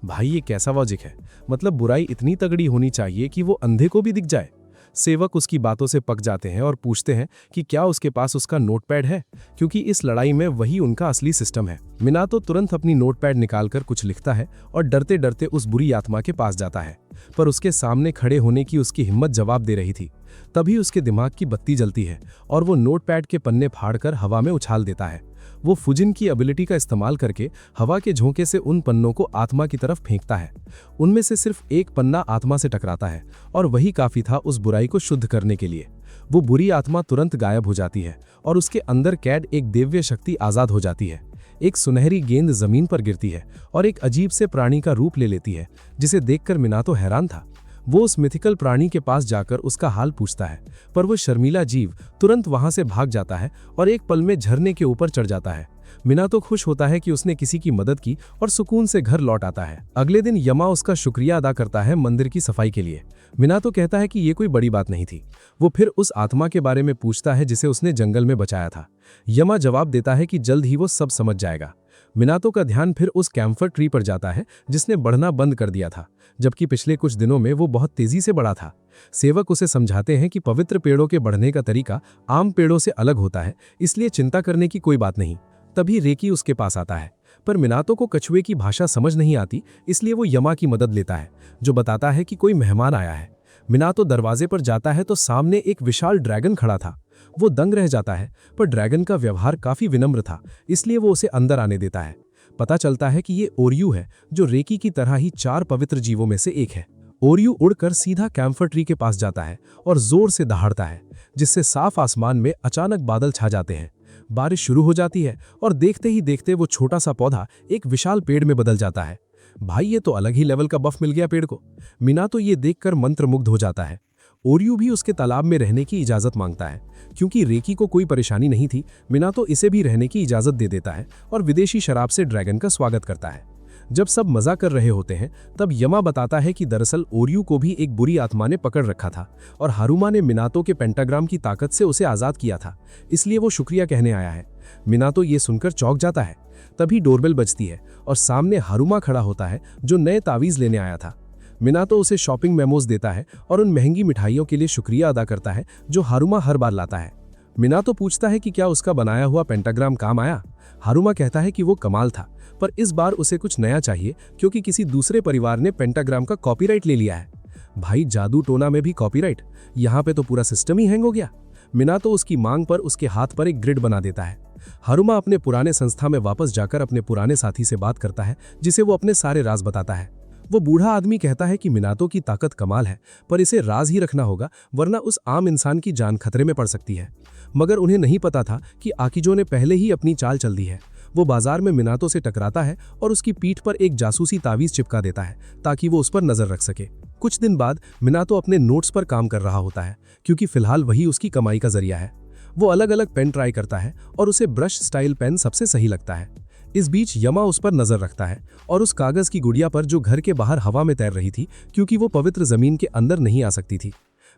भाई ये कैसा लॉजिक है? मतलब बुराई इतनी तगड़ी होनी चाहिए कि वो अंधे को भी दिख जाए। सेवक उसकी बातों से पक जाते हैं और पूछते हैं कि क्या उसके पास उसका नोटपैड है, क्योंकि इस लड़ाई में वही उनका असली सिस्टम है। मिनातो तुरंत अपनी नोटपैड निकालकर कुछ लिखता है और डरते डरते उस बुरी आत्मा के पास जाता है, पर उसके सामने खड़े होने की उसकी हिम्मत जवाब दे रही थी। तभी उसके दिमाग की बत्ती जलती है और वो नोटपैड के पन्ने फाड़कर हवा में उछाल देता है। वो फुजिन की एबिलिटी का इस्तेमाल करके हवा के झोंके से उन पन्नों को आत्मा की तरफ फेंकता है। उनमें से सिर्फ एक पन्ना आत्मा से टकराता है और वही काफी था उस बुराई को शुद्ध करने के लिए। वो बुरी आत्मा तुरंत गायब हो जाती है और उसके अंदर कैद एक दिव्य शक्ति आजाद हो जाती है। एक सुनहरी गेंद जमीन पर गिरती है और एक अजीब से प्राणी का रूप ले लेती है, जिसे देखकर मिनातो हैरान था। वो उस मिथिकल प्राणी के पास जाकर उसका हाल पूछता है, पर वो शर्मीला जीव तुरंत वहां से भाग जाता है और एक पल में झरने के ऊपर चढ़ जाता है। मिनातो खुश होता है कि उसने किसी की मदद की और सुकून से घर लौट आता है। अगले दिन यमा उसका शुक्रिया अदा करता है मंदिर की सफाई के लिए। मिनातो कहता है कि ये कोई बड़ी बात नहीं थी। वो फिर उस आत्मा के बारे में पूछता है जिसे उसने जंगल में बचाया था। यमा जवाब देता है कि जल्द ही वो सब समझ जाएगा। मिनातो का ध्यान फिर उस कैम्फर ट्री पर जाता है जिसने बढ़ना बंद कर दिया था, जबकि पिछले कुछ दिनों में वो बहुत तेजी से बढ़ा था। सेवक उसे समझाते हैं कि पवित्र पेड़ों के बढ़ने का तरीका आम पेड़ों से अलग होता है, इसलिए चिंता करने की कोई बात नहीं। तभी रेकी उसके पास आता है, पर मिनातो को कछुए की भाषा समझ नहीं आती, इसलिए वो यमा की मदद लेता है, जो बताता है कि कोई मेहमान आया है। मिनातो दरवाजे पर जाता है तो सामने एक विशाल ड्रैगन खड़ा था। वो दंग रह जाता है, पर ड्रैगन का व्यवहार काफी विनम्र था, इसलिए वो उसे अंदर आने देता है। पता चलता है कि ये ओरियू है, जो रेकी की तरह ही 4 पवित्र जीवों में से एक है। ओरियू उड़कर सीधा कैम्फर ट्री के पास जाता है और जोर से दहाड़ता है, जिससे साफ आसमान में अचानक बादल छा जाते हैं। बारिश शुरू हो जाती है और देखते ही देखते वो छोटा सा पौधा एक विशाल पेड़ में बदल जाता है। भाई ये तो अलग ही लेवल का बफ मिल गया पेड़ को। मिनातो ये देखकर मंत्रमुग्ध हो जाता है। ओरियू भी उसके तालाब में रहने की इजाजत मांगता है। क्योंकि रेकी को कोई परेशानी नहीं थी, मिनातो इसे भी रहने की इजाजत दे देता है और विदेशी शराब से ड्रैगन का स्वागत करता है। जब सब मजा कर रहे होते हैं, तब यमा बताता है कि दरअसल ओरियू को भी एक बुरी आत्मा ने पकड़ रखा था और हारुमा ने मिनातो के पेंटाग्राम की ताकत से उसे आजाद किया था, इसलिए वो शुक्रिया कहने आया है। मिनातो ये सुनकर चौंक जाता है। तभी डोरबेल बजती है और सामने हारुमा खड़ा होता है, जो नए तावीज लेने आया था। मिनातो उसे शॉपिंग मेमोज देता है और उन महंगी मिठाइयों के लिए शुक्रिया अदा करता है जो हारुमा हर बार लाता है। मिनातो पूछता है कि क्या उसका बनाया हुआ पेंटाग्राम काम आया। हारुमा कहता है कि वो कमाल था, पर इस बार उसे कुछ नया चाहिए क्योंकि किसी दूसरे परिवार ने पेंटाग्राम का कॉपीराइट ले लिया है। भाई जादू टोना में भी कॉपीराइट, यहाँ पे तो पूरा सिस्टम ही हैंग हो गया। मिनातो उसकी मांग पर उसके हाथ पर एक ग्रिड बना देता है। हारुमा अपने पुराने संस्था में वापस जाकर अपने पुराने साथी से बात करता है, जिसे वो अपने सारे राज बताता है। वो बूढ़ा आदमी कहता है कि मिनातो की ताकत कमाल है, पर इसे राज ही रखना होगा, वरना उस आम इंसान की जान खतरे में पड़ सकती है। मगर उन्हें नहीं पता था कि आकिजो ने पहले ही अपनी चाल चल दी है। वो बाजार में मिनातो से टकराता है और उसकी पीठ पर एक जासूसी तावीज चिपका देता है ताकि वो उस पर नजर रख सके। कुछ दिन बाद मिनातो अपने नोट्स पर काम कर रहा होता है, क्योंकि फिलहाल वही उसकी कमाई का जरिया है। वो अलग अलग पेन ट्राई करता है और उसे ब्रश स्टाइल पेन सबसे सही लगता है। इस बीच यमा उस पर नजर रखता है और उस कागज की गुड़िया पर जो घर के बाहर हवा में तैर रही थी, क्योंकि वो पवित्र जमीन के अंदर नहीं आ सकती थी।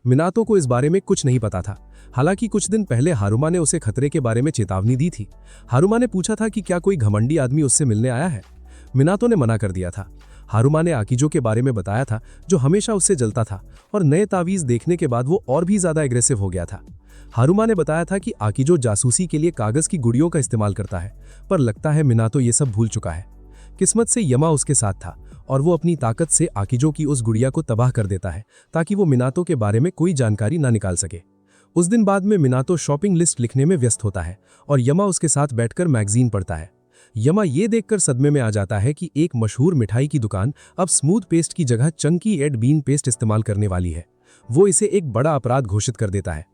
मिनातो को इस बारे में कुछ नहीं पता था। हालांकि कुछ दिन पहले हारुमा ने उसे खतरे के बारे में चेतावनी दी थी। हारुमा ने पूछा था कि क्या कोई घमंडी आदमी उससे मिलने आया है। मिनातो ने मना कर दिया था। हारुमा ने आकिजो के बारे में बताया था, जो हमेशा उससे जलता था और नए तावीज देखने के बाद वो और भी ज्यादा एग्रेसिव हो गया था। हारुमा ने बताया था कि आकिजो जासूसी के लिए कागज की गुड़ियों का इस्तेमाल करता है, पर लगता है मिनातो ये सब भूल चुका है। किस्मत से यमा उसके साथ था और वो अपनी ताकत से आकिजो की उस गुड़िया को तबाह कर देता है ताकि वो मिनातो के बारे में कोई जानकारी ना निकाल सके। उस दिन बाद में मिनातो शॉपिंग लिस्ट लिखने में व्यस्त होता है और यमा उसके साथ बैठकर मैगजीन पढ़ता है। यमा ये देखकर सदमे में आ जाता है कि एक मशहूर मिठाई की दुकान अब स्मूथ पेस्ट की जगह चंकी एड बीन पेस्ट इस्तेमाल करने वाली है। वो इसे एक बड़ा अपराध घोषित कर देता है।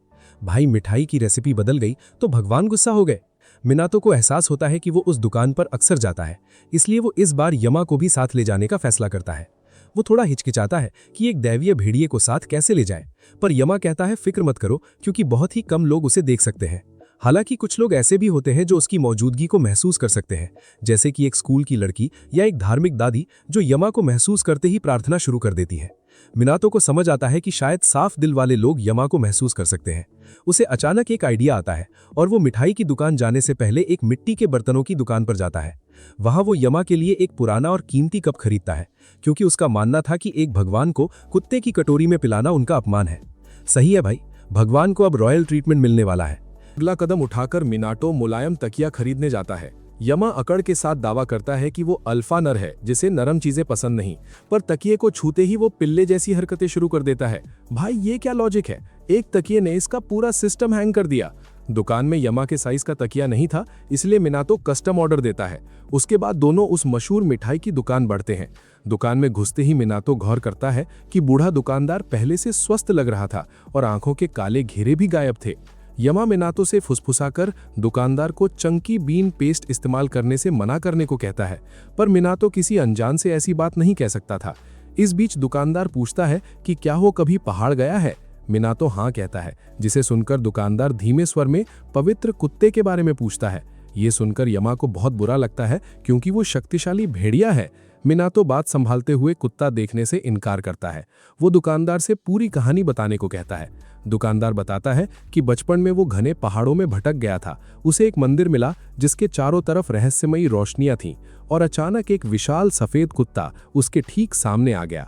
भाई मिठाई की रेसिपी बदल गई तो भगवान गुस्सा हो गए। मिनातो को एहसास होता है कि वो उस दुकान पर अक्सर जाता है, इसलिए वो इस बार यमा को भी साथ ले जाने का फैसला करता है। वो थोड़ा हिचकिचाता है कि एक दैवीय भेड़िए को साथ कैसे ले जाए, पर यमा कहता है फिक्र मत करो क्योंकि बहुत ही कम लोग उसे देख सकते हैं। हालांकि कुछ लोग ऐसे भी होते हैं जो उसकी मौजूदगी को महसूस कर सकते हैं, जैसे कि एक स्कूल की लड़की या एक धार्मिक दादी जो यमा को महसूस करते ही प्रार्थना शुरू कर देती है। मिनातो को समझ आता है कि शायद साफ दिल वाले लोग यमा को महसूस कर सकते हैं। उसे अचानक एक आइडिया आता है और वो मिठाई की दुकान जाने से पहले एक मिट्टी के बर्तनों की दुकान पर जाता है। वहां वो यमा के लिए एक पुराना और कीमती कप खरीदता है, क्योंकि उसका मानना था कि एक भगवान को कुत्ते की कटोरी में पिलाना उनका अपमान है। सही है भाई, भगवान को अब रॉयल ट्रीटमेंट मिलने वाला है। अगला कदम उठाकर मिनाटो मुलायम तकिया खरीदने जाता है। यमा अकड़ के साथ दावा करता है कि वो अल्फा नर है जिसे नरम चीजें पसंद नहीं, पर तकिए को छूते ही वो पिल्ले जैसी हरकतें शुरू कर देता है। भाई ये क्या लॉजिक है, एक तकिए ने इसका पूरा सिस्टम हैंग कर दिया। दुकान में यमा के साइज का तकिया नहीं था, इसलिए मिनातो कस्टम ऑर्डर देता है। उसके बाद दोनों उस मशहूर मिठाई की दुकान बढ़ते हैं। दुकान में घुसते ही मिनातो गौर करता है कि बूढ़ा दुकानदार पहले से स्वस्थ लग रहा था और आंखों के काले घेरे भी गायब थे। यमा मिनातो से फुसफुसाकर दुकानदार को चंकी बीन पेस्ट इस्तेमाल करने से मना करने को कहता है, पर मिनातो किसी अनजान से ऐसी बात नहीं कह सकता था। इस बीच दुकानदार पूछता है कि क्या वो कभी पहाड़ गया है। मिनातो हाँ कहता है, जिसे सुनकर दुकानदार धीमे स्वर में पवित्र कुत्ते के बारे में पूछता है। ये सुनकर यमा को बहुत बुरा लगता है क्योंकि वो शक्तिशाली भेड़िया है। मिनातो बात संभालते हुए कुत्ता देखने से इनकार करता है। वो दुकानदार से पूरी कहानी बताने को कहता है। दुकानदार बताता है कि बचपन में वो घने पहाड़ों में भटक गया था। उसे एक मंदिर मिला जिसके चारों तरफ रहस्यमयी रोशनियां थीं और अचानक एक विशाल सफेद कुत्ता उसके ठीक सामने आ गया।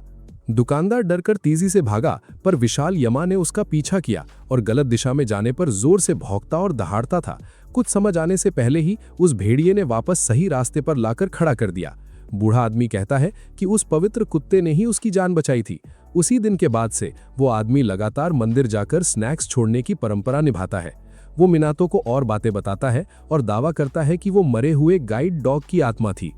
दुकानदार डरकर तेजी से भागा, पर विशाल यमा ने उसका पीछा किया और गलत दिशा में जाने पर जोर से भौंकता और दहाड़ता था। कुछ समझ आने से पहले ही उस भेड़िए ने वापस सही रास्ते पर लाकर खड़ा कर दिया। बूढ़ा आदमी कहता है कि उस पवित्र कुत्ते ने ही उसकी जान बचाई थी। उसी दिन के बाद से वो आदमी लगातार मंदिर जाकर स्नैक्स छोड़ने की परंपरा निभाता है। वो मिनातो को और बातें बताता है और दावा करता है कि वो मरे हुए गाइड डॉग की आत्मा थी।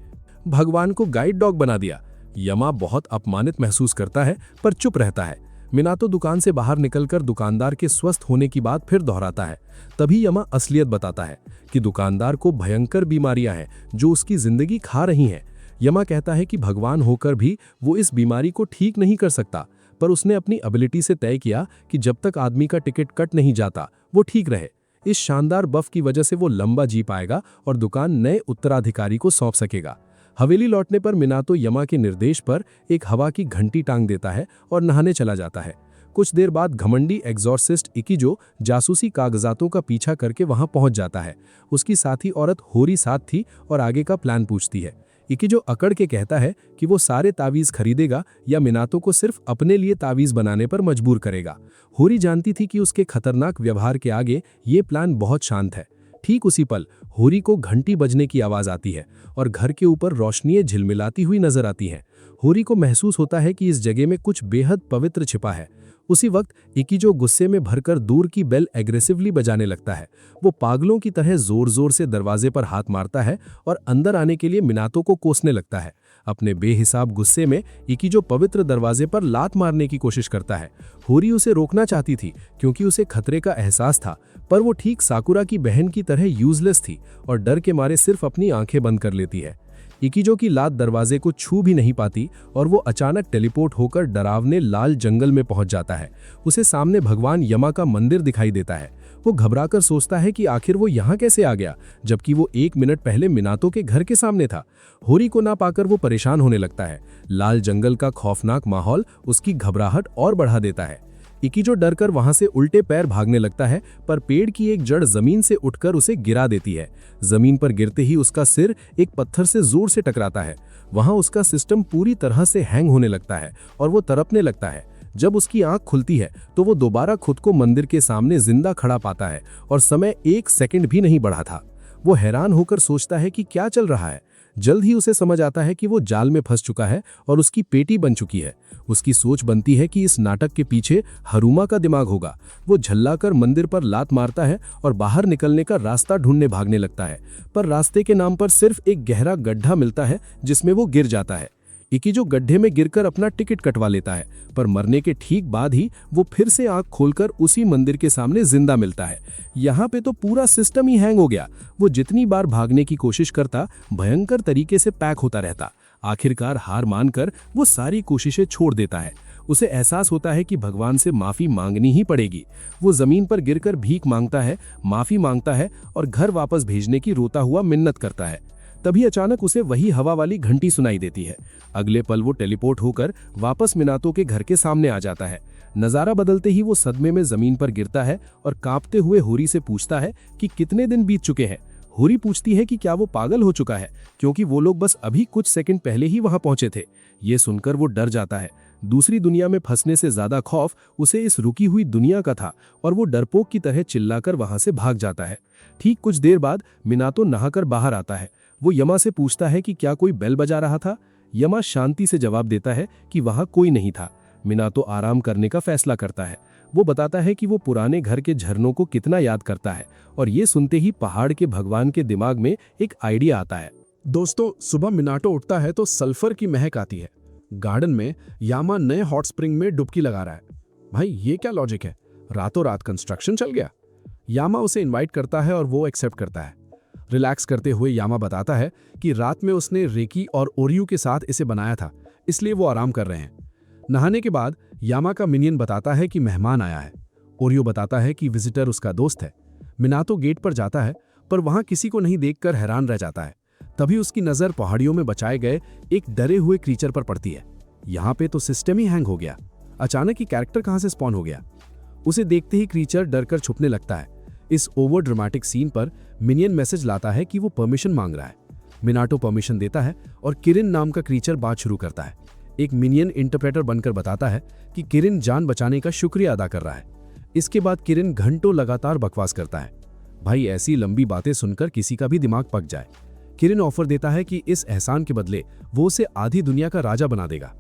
भगवान को गाइड डॉग बना दिया। यमा बहुत अपमानित महसूस करता है, पर चुप रहता है। मिनातो दुकान से बाहर निकलकर दुकानदार के स्वस्थ होने की बात फिर दोहराता है। तभी यमा असलियत बताता है कि दुकानदार को भयंकर बीमारियां हैं जो उसकी जिंदगी खा रही हैं। यमा कहता है कि भगवान होकर भी वो इस बीमारी को ठीक नहीं कर सकता, पर उसने अपनी एबिलिटी से तय किया कि जब तक आदमी का टिकट कट नहीं जाता वो ठीक रहे। इस शानदार बफ की वजह से वो लंबा जी पाएगा और दुकान नए उत्तराधिकारी को सौंप सकेगा। हवेली लौटने पर मिनातो यमा के निर्देश पर एक हवा की घंटी टांग देता है और नहाने चला जाता है। कुछ देर बाद घमंडी एग्जॉर्सिस्ट इकिजो जासूसी कागजातों का पीछा करके वहां पहुंच जाता है। उसकी साथी औरत होरी साथ थी और आगे का प्लान पूछती है। इकिजो अकड़ के कहता है कि वो सारे तावीज खरीदेगा या मिनातो को सिर्फ अपने लिए तावीज बनाने पर मजबूर करेगा। होरी जानती थी कि उसके खतरनाक व्यवहार के आगे ये प्लान बहुत शांत है। ठीक उसी पल होरी को घंटी बजने की आवाज आती है और घर के ऊपर रोशनियां झिलमिलाती हुई नजर आती हैं। होरी को महसूस होता है कि इस जगह में कुछ बेहद पवित्र छिपा है। उसी वक्त इकिजो गुस्से में भरकर दूर की बेल एग्रेसिवली बजाने लगता है। वो पागलों की तरह जोर जोर से दरवाजे पर हाथ मारता है और अंदर आने के लिए मिनातो को कोसने लगता है। अपने बेहिसाब गुस्से में इकिजो पवित्र दरवाजे पर लात मारने की कोशिश करता है। होरी उसे रोकना चाहती थी क्योंकि उसे खतरे का एहसास था, पर वो ठीक साकुरा की बहन की तरह यूजलेस थी और डर के मारे सिर्फ अपनी आंखें बंद कर लेती है। इकिजो की लात दरवाजे को छू भी नहीं पाती और वो अचानक टेलीपोर्ट होकर डरावने लाल जंगल में पहुंच जाता है। उसे सामने भगवान यमा का मंदिर दिखाई देता है। वो घबराकर सोचता है कि आखिर वो यहाँ कैसे आ गया, जबकि वो 1 मिनट पहले मिनातो के घर के सामने था। होरी को ना पाकर वो परेशान होने लगता है। लाल जंगल का खौफनाक माहौल उसकी घबराहट और बढ़ा देता है। इकिजो डरकर वहां से उल्टे पैर भागने लगता है, पर पेड़ की एक जड़ जमीन से उठकर उसे गिरा देती है। जमीन पर गिरते ही उसका सिर एक पत्थर से जोर से टकराता है। वहां उसका सिस्टम पूरी तरह से हैंग होने लगता है और वो तड़पने लगता है। जब उसकी आंख खुलती है तो वो दोबारा खुद को मंदिर के सामने जिंदा खड़ा पाता है और समय 1 सेकंड भी नहीं बढ़ा था। वो हैरान होकर सोचता है कि क्या चल रहा है। जल्द ही उसे समझ आता है कि वो जाल में फंस चुका है और उसकी पेटी बन चुकी है। उसकी सोच बनती है कि इस नाटक के पीछे हरुमा का दिमाग होगा। वो झल्लाकर मंदिर पर लात मारता है और बाहर निकलने का रास्ता ढूंढने भागने लगता है, पर रास्ते के नाम पर सिर्फ एक गहरा गड्ढा मिलता है जिसमें वो गिर जाता है। इकी जो गड्ढे में गिरकर अपना टिकट कटवा लेता है, पर मरने के ठीक बाद ही वो फिर से आंख खोलकर उसी मंदिर के सामने जिंदा मिलता है। यहाँ पे तो पूरा सिस्टम ही हैंग हो गया। वो जितनी बार भागने की कोशिश करता, भयंकर तरीके से पैक होता रहता। आखिरकार हार मानकर वो सारी कोशिशें छोड़ देता है। उसे एहसास होता है कि भगवान से माफी मांगनी ही पड़ेगी। वो जमीन पर गिरकर भीख मांगता है, माफी मांगता है और घर वापस भेजने की रोता हुआ मिन्नत करता है। तभी अचानक उसे वही हवा वाली घंटी सुनाई देती है। अगले पल वो टेलीपोर्ट होकर वापस मिनातो के घर के सामने आ जाता है। नजारा बदलते ही वो सदमे में जमीन पर गिरता है और कांपते हुए होरी से पूछता है कि कितने दिन बीत चुके हैं। होरी पूछती है कि क्या वो पागल हो चुका है, क्योंकि वो लोग बस अभी कुछ सेकंड पहले ही वहां पहुंचे थे। ये सुनकर वो डर जाता है। दूसरी दुनिया में फंसने से ज्यादा खौफ उसे इस रुकी हुई दुनिया का था और वो डरपोक की तरह चिल्लाकर वहां से भाग जाता है। ठीक कुछ देर बाद मिनातो नहाकर बाहर आता है। वो यमा से पूछता है कि क्या कोई बेल बजा रहा था। यमा शांति से जवाब देता है कि वहां कोई नहीं था। मिनातो आराम करने का फैसला करता है। वो बताता है कि वो पुराने घर के झरनों को कितना याद करता है, और ये सुनते ही पहाड़ के भगवान के दिमाग में एक आइडिया आता है। दोस्तों, सुबह मिनाटो उठता है तो सल्फर की महक आती है। गार्डन में यामा नए हॉट स्प्रिंग में डुबकी लगा रहा है। भाई ये क्या लॉजिक है, रातों रात कंस्ट्रक्शन चल गया। यामा उसे इनवाइट करता है और वो एक्सेप्ट करता है। रिलैक्स करते हुए यामा बताता है कि रात में उसने रेकी और ओरियो के साथ इसे बनाया था, इसलिए वो आराम कर रहे हैं। नहाने के बाद यामा का मिनियन बताता है कि मेहमान आया है। ओरियो बताता है कि विजिटर उसका दोस्त है। मिनातो गेट पर जाता है, पर वहां किसी को नहीं देखकर हैरान रह जाता है। तभी उसकी नजर पहाड़ियों में बचाए गए एक डरे हुए क्रीचर पर पड़ती है। यहाँ पे तो सिस्टम ही हैंग हो गया। अचानक ही कैरेक्टर कहां से स्पॉन हो गया। उसे देखते ही क्रीचर डरकर छुपने लगता है। इस ओवर ड्रामेटिक सीन पर मिनियन मैसेज लाता है कि वो परमिशन मांग रहा है। मिनाटो परमिशन देता है और किरिन नाम का क्रीचर बात शुरू करता है। एक मिनियन इंटरप्रेटर बनकर बताता है कि किरिन जान बचाने का शुक्रिया अदा कर रहा है। इसके बाद किरिन घंटों लगातार बकवास करता है। भाई ऐसी लंबी बातें सुनकर किसी का भी दिमाग पक जाए। किरिन ऑफर देता है कि इस एहसान के बदले वो उसे आधी दुनिया का राजा बना देगा।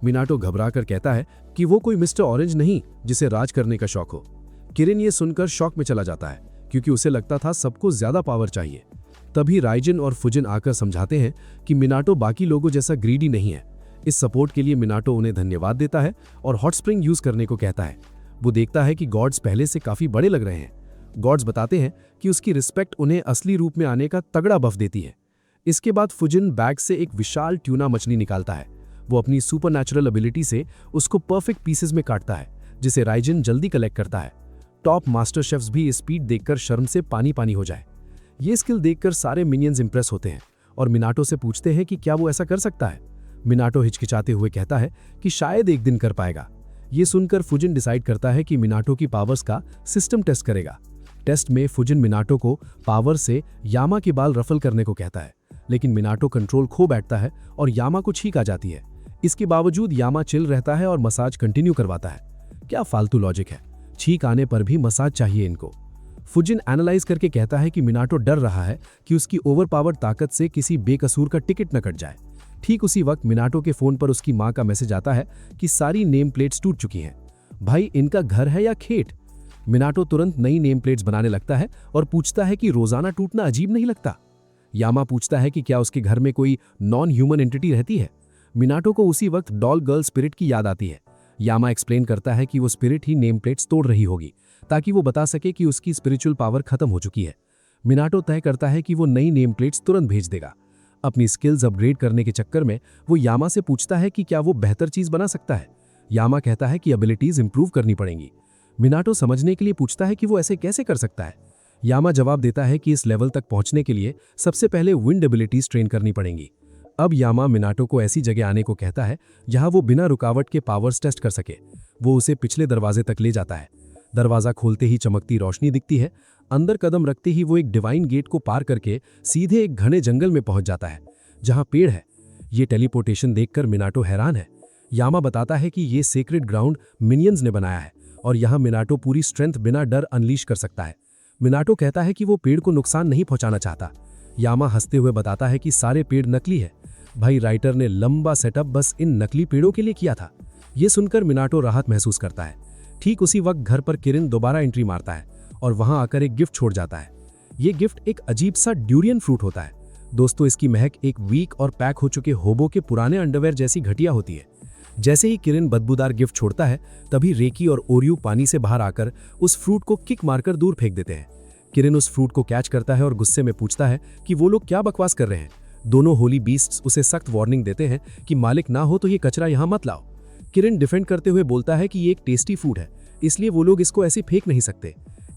मिनाटो घबराकर कहता है कि वो कोई मिस्टर ऑरेंज नहीं जिसे राज करने का शौक हो। किरिन ये सुनकर शॉक में चला जाता है, क्योंकि उसे लगता था सबको ज्यादा पावर चाहिए। तभी राइजिन और फुजिन आकर समझाते हैं कि मिनाटो बाकी लोगों जैसा ग्रीडी नहीं है। इस सपोर्ट के लिए मिनाटो उन्हें धन्यवाद देता है और हॉट स्प्रिंग यूज करने को कहता है। वो देखता है कि गॉड्स पहले से काफी बड़े लग रहे हैं। गॉड्स बताते हैं कि उसकी रिस्पेक्ट उन्हें असली रूप में आने का तगड़ा बफ देती है। इसके बाद फुजिन बैग से एक विशाल ट्यूना मछली निकालता है। वो अपनी सुपरनैचुरल एबिलिटी से उसको परफेक्ट पीसेस में काटता है, जिसे राइजिन जल्दी कलेक्ट करता है। टॉप मास्टर शेफ्स भी इस स्पीड देखकर शर्म से पानी पानी हो जाए। ये स्किल देखकर सारे मिनियंस इंप्रेस होते हैं और मिनाटो से पूछते हैं कि क्या वो ऐसा कर सकता है। मिनाटो हिचकिचाते हुए कहता है कि शायद एक दिन कर पाएगा। ये सुनकर फुजिन डिसाइड करता है कि मिनाटो की पावर्स का सिस्टम टेस्ट करेगा। टेस्ट में फुजिन मिनाटो को पावर से यामा के बाल रफल करने को कहता है, लेकिन मिनाटो कंट्रोल खो बैठता है और यामा को छींक आ जाती है। इसके बावजूद यामा चिल रहता है और मसाज कंटिन्यू करवाता है। क्या फालतू लॉजिक है, छींक आने पर भी मसाज चाहिए इनको। फुजिन एनालाइज करके कहता है कि मिनाटो डर रहा है कि उसकी ओवरपावर्ड ताकत से किसी बेकसूर का टिकट न कट जाए। ठीक उसी वक्त मिनाटो के फोन पर उसकी मां का मैसेज आता है कि सारी नेम प्लेट्स टूट चुकी हैं। भाई इनका घर है या खेत? मिनाटो तुरंत नई नेम प्लेट्स बनाने लगता है और पूछता है कि रोजाना टूटना अजीब नहीं लगता। यामा पूछता है कि क्या उसके घर में कोई नॉन ह्यूमन एंटिटी रहती है। मिनाटो को उसी वक्त डॉल गर्ल स्पिरिट की याद आती है। यामा एक्सप्लेन करता है कि वो स्पिरिट ही नेम प्लेट्स तोड़ रही होगी, ताकि वो बता सके कि उसकी स्पिरिचुअल पावर खत्म हो चुकी है। मिनाटो तय करता है कि वो नई नेम प्लेट्स तुरंत भेज देगा। अपनी स्किल्स अपग्रेड करने के चक्कर में वो यामा से पूछता है कि क्या वो बेहतर चीज बना सकता है। यामा कहता है कि एबिलिटीज इंप्रूव करनी पड़ेंगी। मिनाटो समझने के लिए पूछता है कि वो ऐसे कैसे कर सकता है। यामा जवाब देता है कि इस लेवल तक पहुंचने के लिए सबसे पहले विंड एबिलिटीज ट्रेन करनी पड़ेंगी। अब यामा मिनाटो को ऐसी जगह आने को कहता है जहां वो बिना रुकावट के पावर्स टेस्ट कर सके। वो उसे पिछले दरवाजे तक ले जाता है। दरवाजा खोलते ही चमकती रोशनी दिखती है। अंदर कदम रखते ही वो एक डिवाइन गेट को पार करके सीधे एक घने जंगल में पहुंच जाता है जहां पेड़ है। ये टेलीपोर्टेशन देखकर मिनाटो हैरान है। यामा बताता है कि ये सेक्रेड ग्राउंड मिनियंस ने बनाया है और यहाँ मिनाटो पूरी स्ट्रेंथ बिना डर अनलीश कर सकता है। मिनाटो कहता है कि वो पेड़ को नुकसान नहीं पहुंचाना चाहता। यामा हंसते हुए बताता है कि सारे पेड़ नकली है। भाई राइटर ने लंबा सेटअप बस इन नकली पेड़ों के लिए किया था। ये सुनकर मिनाटो राहत महसूस करता है। ठीक उसी वक्त घर पर किरिन दोबारा एंट्री मारता है और वहां आकर एक गिफ्ट छोड़ जाता है। ये गिफ्ट एक अजीब सा ड्यूरियन फ्रूट होता है। दोस्तों, इसकी महक एक वीक और पैक हो चुके होबो के पुराने अंडरवेयर जैसी घटिया होती है। जैसे ही किरिन बदबूदार गिफ्ट छोड़ता है, तभी रेकी और ओरियो पानी से बाहर आकर उस फ्रूट को किक मारकर दूर फेंक देते हैं। किरिन उस फ्रूट को कैच करता है और गुस्से में पूछता है कि वो लोग क्या बकवास कर रहे हैं। दोनों होली बीस्ट्स उसे सख्त वार्निंग देते हैं कि मालिक ना हो तो ये कचरा यहाँ मत लाओ। किरिन डिफेंड करते हुए बोलता है कि ये एक टेस्टी फूड है, इसलिए वो लोग इसको ऐसे फेंक नहीं सकते।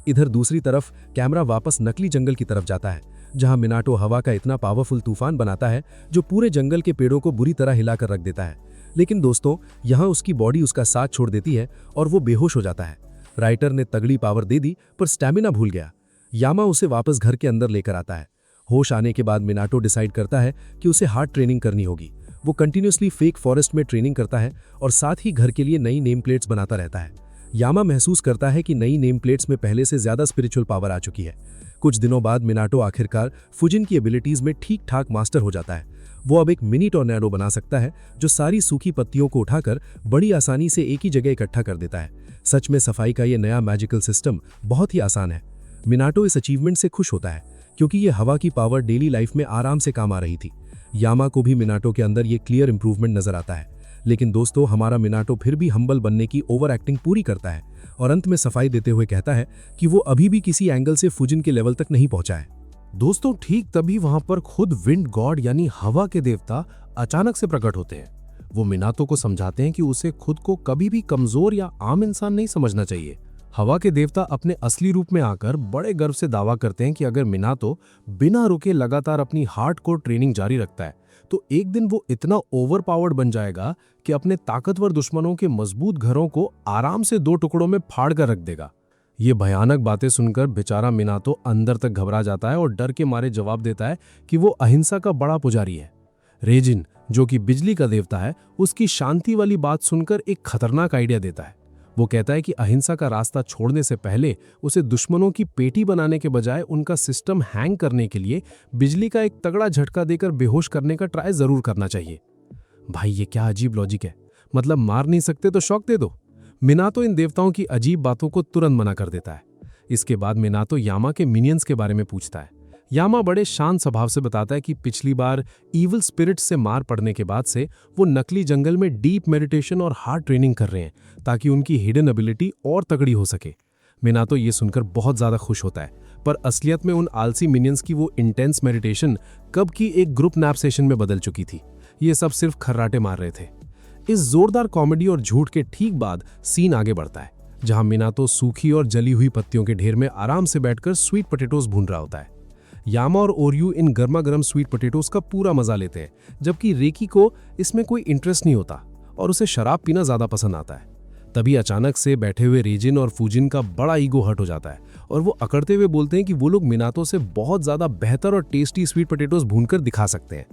इधर दूसरी तरफ कैमरा वापस नकली जंगल की तरफ जाता है, जहां मिनाटो हवा का इतना पावरफुल तूफान बनाता है जो पूरे जंगल के पेड़ों को बुरी तरह हिलाकर रख देता है। लेकिन दोस्तों, यहां उसकी बॉडी उसका साथ छोड़ देती है और वो बेहोश हो जाता है। राइटर ने तगड़ी पावर दे दी पर स्टैमिना भूल गया। यामा उसे वापस घर के अंदर लेकर आता है। होश आने के बाद मिनाटो डिसाइड करता है कि उसे हार्ड ट्रेनिंग करनी होगी। वो कंटिन्यूसली फेक फॉरेस्ट में ट्रेनिंग करता है और साथ ही घर के लिए नई नेम प्लेट्स बनाता रहता है। यामा महसूस करता है कि नई नेम प्लेट्स में पहले से ज्यादा स्पिरिचुअल पावर आ चुकी है। कुछ दिनों बाद मिनाटो आखिरकार फुजिन की एबिलिटीज में ठीक ठाक मास्टर हो जाता है। वो अब एक मिनी टॉर्नेडो बना सकता है जो सारी सूखी पत्तियों को उठाकर बड़ी आसानी से एक ही जगह इकट्ठा कर देता है। सच में सफाई का ये नया मैजिकल सिस्टम बहुत ही आसान है। मिनाटो इस अचीवमेंट से खुश होता है क्योंकि ये हवा की पावर डेली लाइफ में आराम से काम आ रही थी। यामा को भी मिनाटो के अंदर ये क्लियर इंप्रूवमेंट नजर आता है। लेकिन दोस्तों, हमारा मिनाटो फिर भी हम्बल बनने की ओवर एक्टिंग पूरी करता है और अंत में सफाई देते हुए कहता है कि वो अभी भी किसी एंगल से फुजिन के लेवल तक नहीं पहुंचा है। दोस्तों, ठीक तभी वहां पर खुद विंड गॉड यानी हवा के देवता अचानक से प्रकट होते हैं। वो मिनातो को समझाते हैं कि उसे खुद को कभी भी कमजोर या आम इंसान नहीं समझना चाहिए। हवा के देवता अपने असली रूप में आकर बड़े गर्व से दावा करते हैं कि अगर मिनातो बिना रुके लगातार अपनी हार्डकोर ट्रेनिंग जारी रखता है तो एक दिन वो इतना ओवरपावर्ड बन जाएगा कि अपने ताकतवर दुश्मनों के मजबूत घरों को आराम से 2 टुकड़ों में फाड़ कर रख देगा। ये भयानक बातें सुनकर बेचारा मिनातो अंदर तक घबरा जाता है और डर के मारे जवाब देता है कि वो अहिंसा का बड़ा पुजारी है। रेजिन, जो कि बिजली का देवता है, उसकी शांति वाली बात सुनकर एक खतरनाक आइडिया देता है। वो कहता है कि अहिंसा का रास्ता छोड़ने से पहले उसे दुश्मनों की पेटी बनाने के बजाय उनका सिस्टम हैंग करने के लिए बिजली का एक तगड़ा झटका देकर बेहोश करने का ट्राई जरूर करना चाहिए। भाई, ये क्या अजीब लॉजिक है। मतलब मार नहीं सकते तो शॉक दे दो। मिनातो इन देवताओं की अजीब बातों को तुरंत मना कर देता है। इसके बाद मिनातो यामा के मिनियंस के बारे में पूछता है। यामा बड़े शांत स्वभाव से बताता है कि पिछली बार इविल स्पिरिट से मार पड़ने के बाद से वो नकली जंगल में डीप मेडिटेशन और हार्ड ट्रेनिंग कर रहे हैं ताकि उनकी हिडन एबिलिटी और तगड़ी हो सके। मिनातो ये सुनकर बहुत ज्यादा खुश होता है, पर असलियत में उन आलसी मिनियंस की वो इंटेंस मेडिटेशन कब की एक ग्रुप नैप सेशन में बदल चुकी थी। ये सब सिर्फ खर्राटे मार रहे थे। इस जोरदार कॉमेडी और झूठ के ठीक बाद सीन आगे बढ़ता है, जहां मिनातो सूखी और जली हुई पत्तियों के ढेर में आराम से बैठकर स्वीट पोटैटोज भून रहा होता है। यामा और ओरियो इन गर्मा गर्म स्वीट पोटैटोज का पूरा मजा लेते हैं, जबकि रेकी को इसमें कोई इंटरेस्ट नहीं होता और उसे शराब पीना ज्यादा पसंद आता है। तभी अचानक से बैठे हुए रेजिन और फुजिन का बड़ा ईगो हर्ट हो जाता है और वो अकड़ते हुए बोलते हैं कि वो लोग मिनातो से बहुत ज्यादा बेहतर और टेस्टी स्वीट पोटैटोज भूनकर दिखा सकते हैं।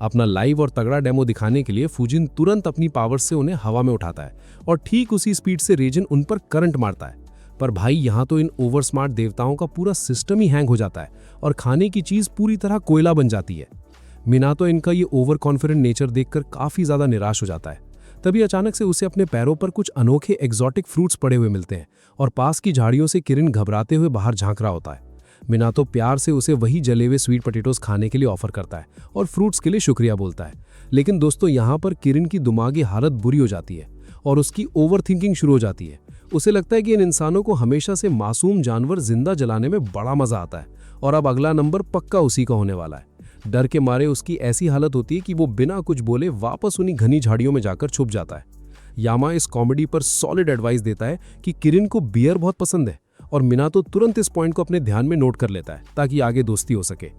अपना लाइव और तगड़ा डेमो दिखाने के लिए फुजिन तुरंत अपनी पावर से उन्हें हवा में उठाता है और ठीक उसी स्पीड से रेजिन उन पर करंट मारता है। पर भाई, यहाँ तो इन ओवर स्मार्ट देवताओं का पूरा सिस्टम ही हैंग हो जाता है और खाने की चीज पूरी तरह कोयला बन जाती है। मिनातो इनका ये ओवर कॉन्फिडेंट नेचर देखकर काफी ज्यादा निराश हो जाता है। तभी अचानक से उसे अपने पैरों पर कुछ अनोखे एग्जॉटिक फ्रूट्स पड़े हुए मिलते हैं और पास की झाड़ियों से किरिन घबराते हुए बाहर झांक रहा होता है। मिनातो प्यार से उसे वही जले हुए स्वीट पोटैटोज खाने के लिए ऑफर करता है और फ्रूट्स के लिए शुक्रिया बोलता है। लेकिन दोस्तों, यहाँ पर किरिन की दिमागी हालत बुरी हो जाती है और उसकी ओवर थिंकिंग शुरू हो जाती है। उसे लगता है कि इन इंसानों को हमेशा से मासूम जानवर जिंदा जलाने में बड़ा मजा आता है और अब अगला नंबर पक्का उसी का होने वाला है। डर के मारे उसकी ऐसी हालत होती है कि वो बिना कुछ बोले वापस उन्हीं घनी झाड़ियों में जाकर छुप जाता है। यामा इस कॉमेडी पर सॉलिड एडवाइस देता है कि किरिन को बियर बहुत पसंद है और मिनातो तुरंत इस पॉइंट को अपने ध्यान में नोट कर लेता है ताकि आगे दोस्ती हो सके।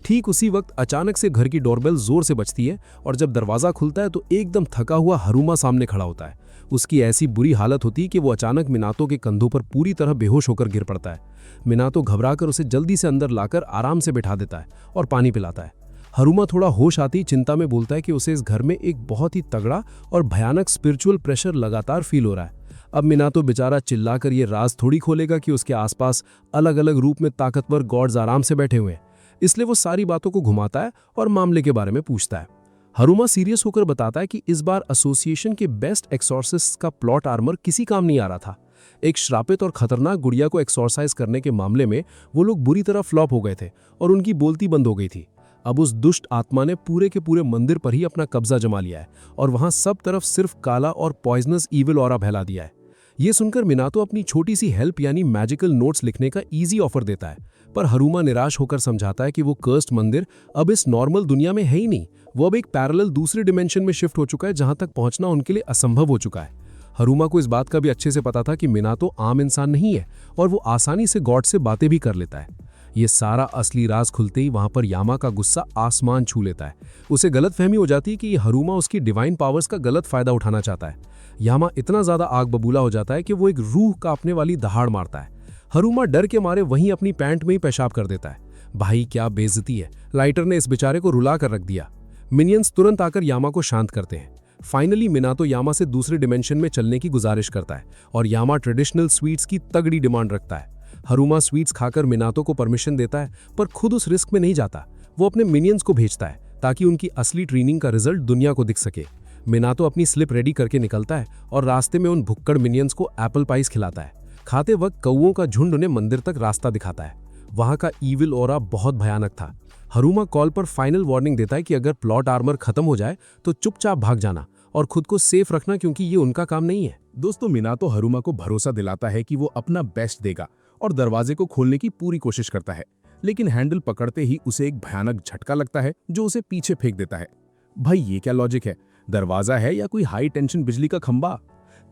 ठीक उसी वक्त अचानक से घर की डोरबेल जोर से बजती है और जब दरवाजा खुलता है तो एकदम थका हुआ हरुमा सामने खड़ा होता है। उसकी ऐसी बुरी हालत होती है कि वो अचानक मिनातो के कंधों पर पूरी तरह बेहोश होकर गिर पड़ता है। मिनातो घबराकर उसे जल्दी से अंदर लाकर आराम से बिठा देता है और पानी पिलाता है। हरुमा थोड़ा होश आती चिंता में बोलता है कि उसे इस घर में एक बहुत ही तगड़ा और भयानक स्पिरिचुअल प्रेशर लगातार फील हो रहा है। अब मिनातो बेचारा चिल्लाकर ये राज थोड़ी खोलेगा कि उसके आसपास अलग अलग रूप में ताकतवर गॉड्स आराम से बैठे हुए हैं। इसलिए वो सारी बातों को घुमाता है और मामले के बारे में पूछता है। हरुमा सीरियस होकर बताता है कि इस बार एसोसिएशन के बेस्ट एक्सॉर्सिस्ट का प्लॉट आर्मर किसी काम नहीं आ रहा था। एक श्रापित और खतरनाक गुड़िया को एक्सॉर्साइज करने के मामले में वो लोग बुरी तरह फ्लॉप हो गए थे और उनकी बोलती बंद हो गई थी। अब उस दुष्ट आत्मा ने पूरे के पूरे मंदिर पर ही अपना कब्जा जमा लिया है और वहां सब तरफ सिर्फ काला और पॉइजनस ईविल ऑरा फैला दिया है। ये सुनकर मिनातो अपनी छोटी सी हेल्प यानी मैजिकल नोट्स लिखने का इजी ऑफर देता है, पर हरुमा निराश होकर समझाता है कि वो कर्स्ड मंदिर अब इस नॉर्मल दुनिया में है ही नहीं, वो अब एक पैरेलल दूसरे डिमेंशन में शिफ्ट हो चुका है जहां तक पहुंचना उनके लिए असंभव हो चुका है। हरुमा को इस बात का भी अच्छे से पता था कि मिनातो आम इंसान नहीं है और वो आसानी से गॉड से बातें भी कर लेता है। ये सारा असली राज खुलते ही वहां पर यामा का गुस्सा आसमान छू लेता है। उसे गलतफहमी हो जाती है कि ये हरुमा उसकी डिवाइन पावर्स का गलत फायदा उठाना चाहता है। यामा इतना ज्यादा आग बबूला हो जाता है कि वो एक रूह कांपने वाली दहाड़ मारता है। हरुमा डर के मारे वहीं अपनी पैंट में ही पेशाब कर देता है। भाई क्या बेइज्जती है, लाइटर ने इस बेचारे को रुला कर रख दिया। मिनियंस तुरंत आकर यामा को शांत करते हैं। फाइनली मिनातो यामा से दूसरे डिमेंशन में चलने की गुजारिश करता है और यामा ट्रेडिशनल स्वीट्स की तगड़ी डिमांड रखता है। हरुमा स्वीट्स खाकर मिनातो को परमिशन देता है, पर खुद उस रिस्क में नहीं जाता। वो अपने मिनियंस को भेजता है ताकि उनकी असली ट्रेनिंग का रिजल्ट दुनिया को दिख सके। मिनातो अपनी स्लिप रेडी करके निकलता है और रास्ते में उन भुक्कड़ मिनियंस को एप्पल पाइस खिलाता है। खाते वक्त कौओं का झुंड उन्हें मंदिर तक रास्ता दिखाता है। वहां का ईविल ऑरा बहुत भयानक था। हरुमा कॉल पर फाइनल वार्निंग देता है कि अगर प्लॉट आर्मर खत्म हो जाए तो चुपचाप भाग जाना और खुद को सेफ रखना, क्योंकि ये उनका काम नहीं है। दोस्तों, मिनातो हरुमा को भरोसा दिलाता है कि वो अपना बेस्ट देगा और दरवाजे को खोलने की पूरी कोशिश करता है, लेकिन हैंडल पकड़ते ही उसे एक भयानक झटका लगता है जो उसे पीछे फेंक देता है। भाई ये क्या लॉजिक है, दरवाजा है या कोई हाई टेंशन बिजली का खंबा?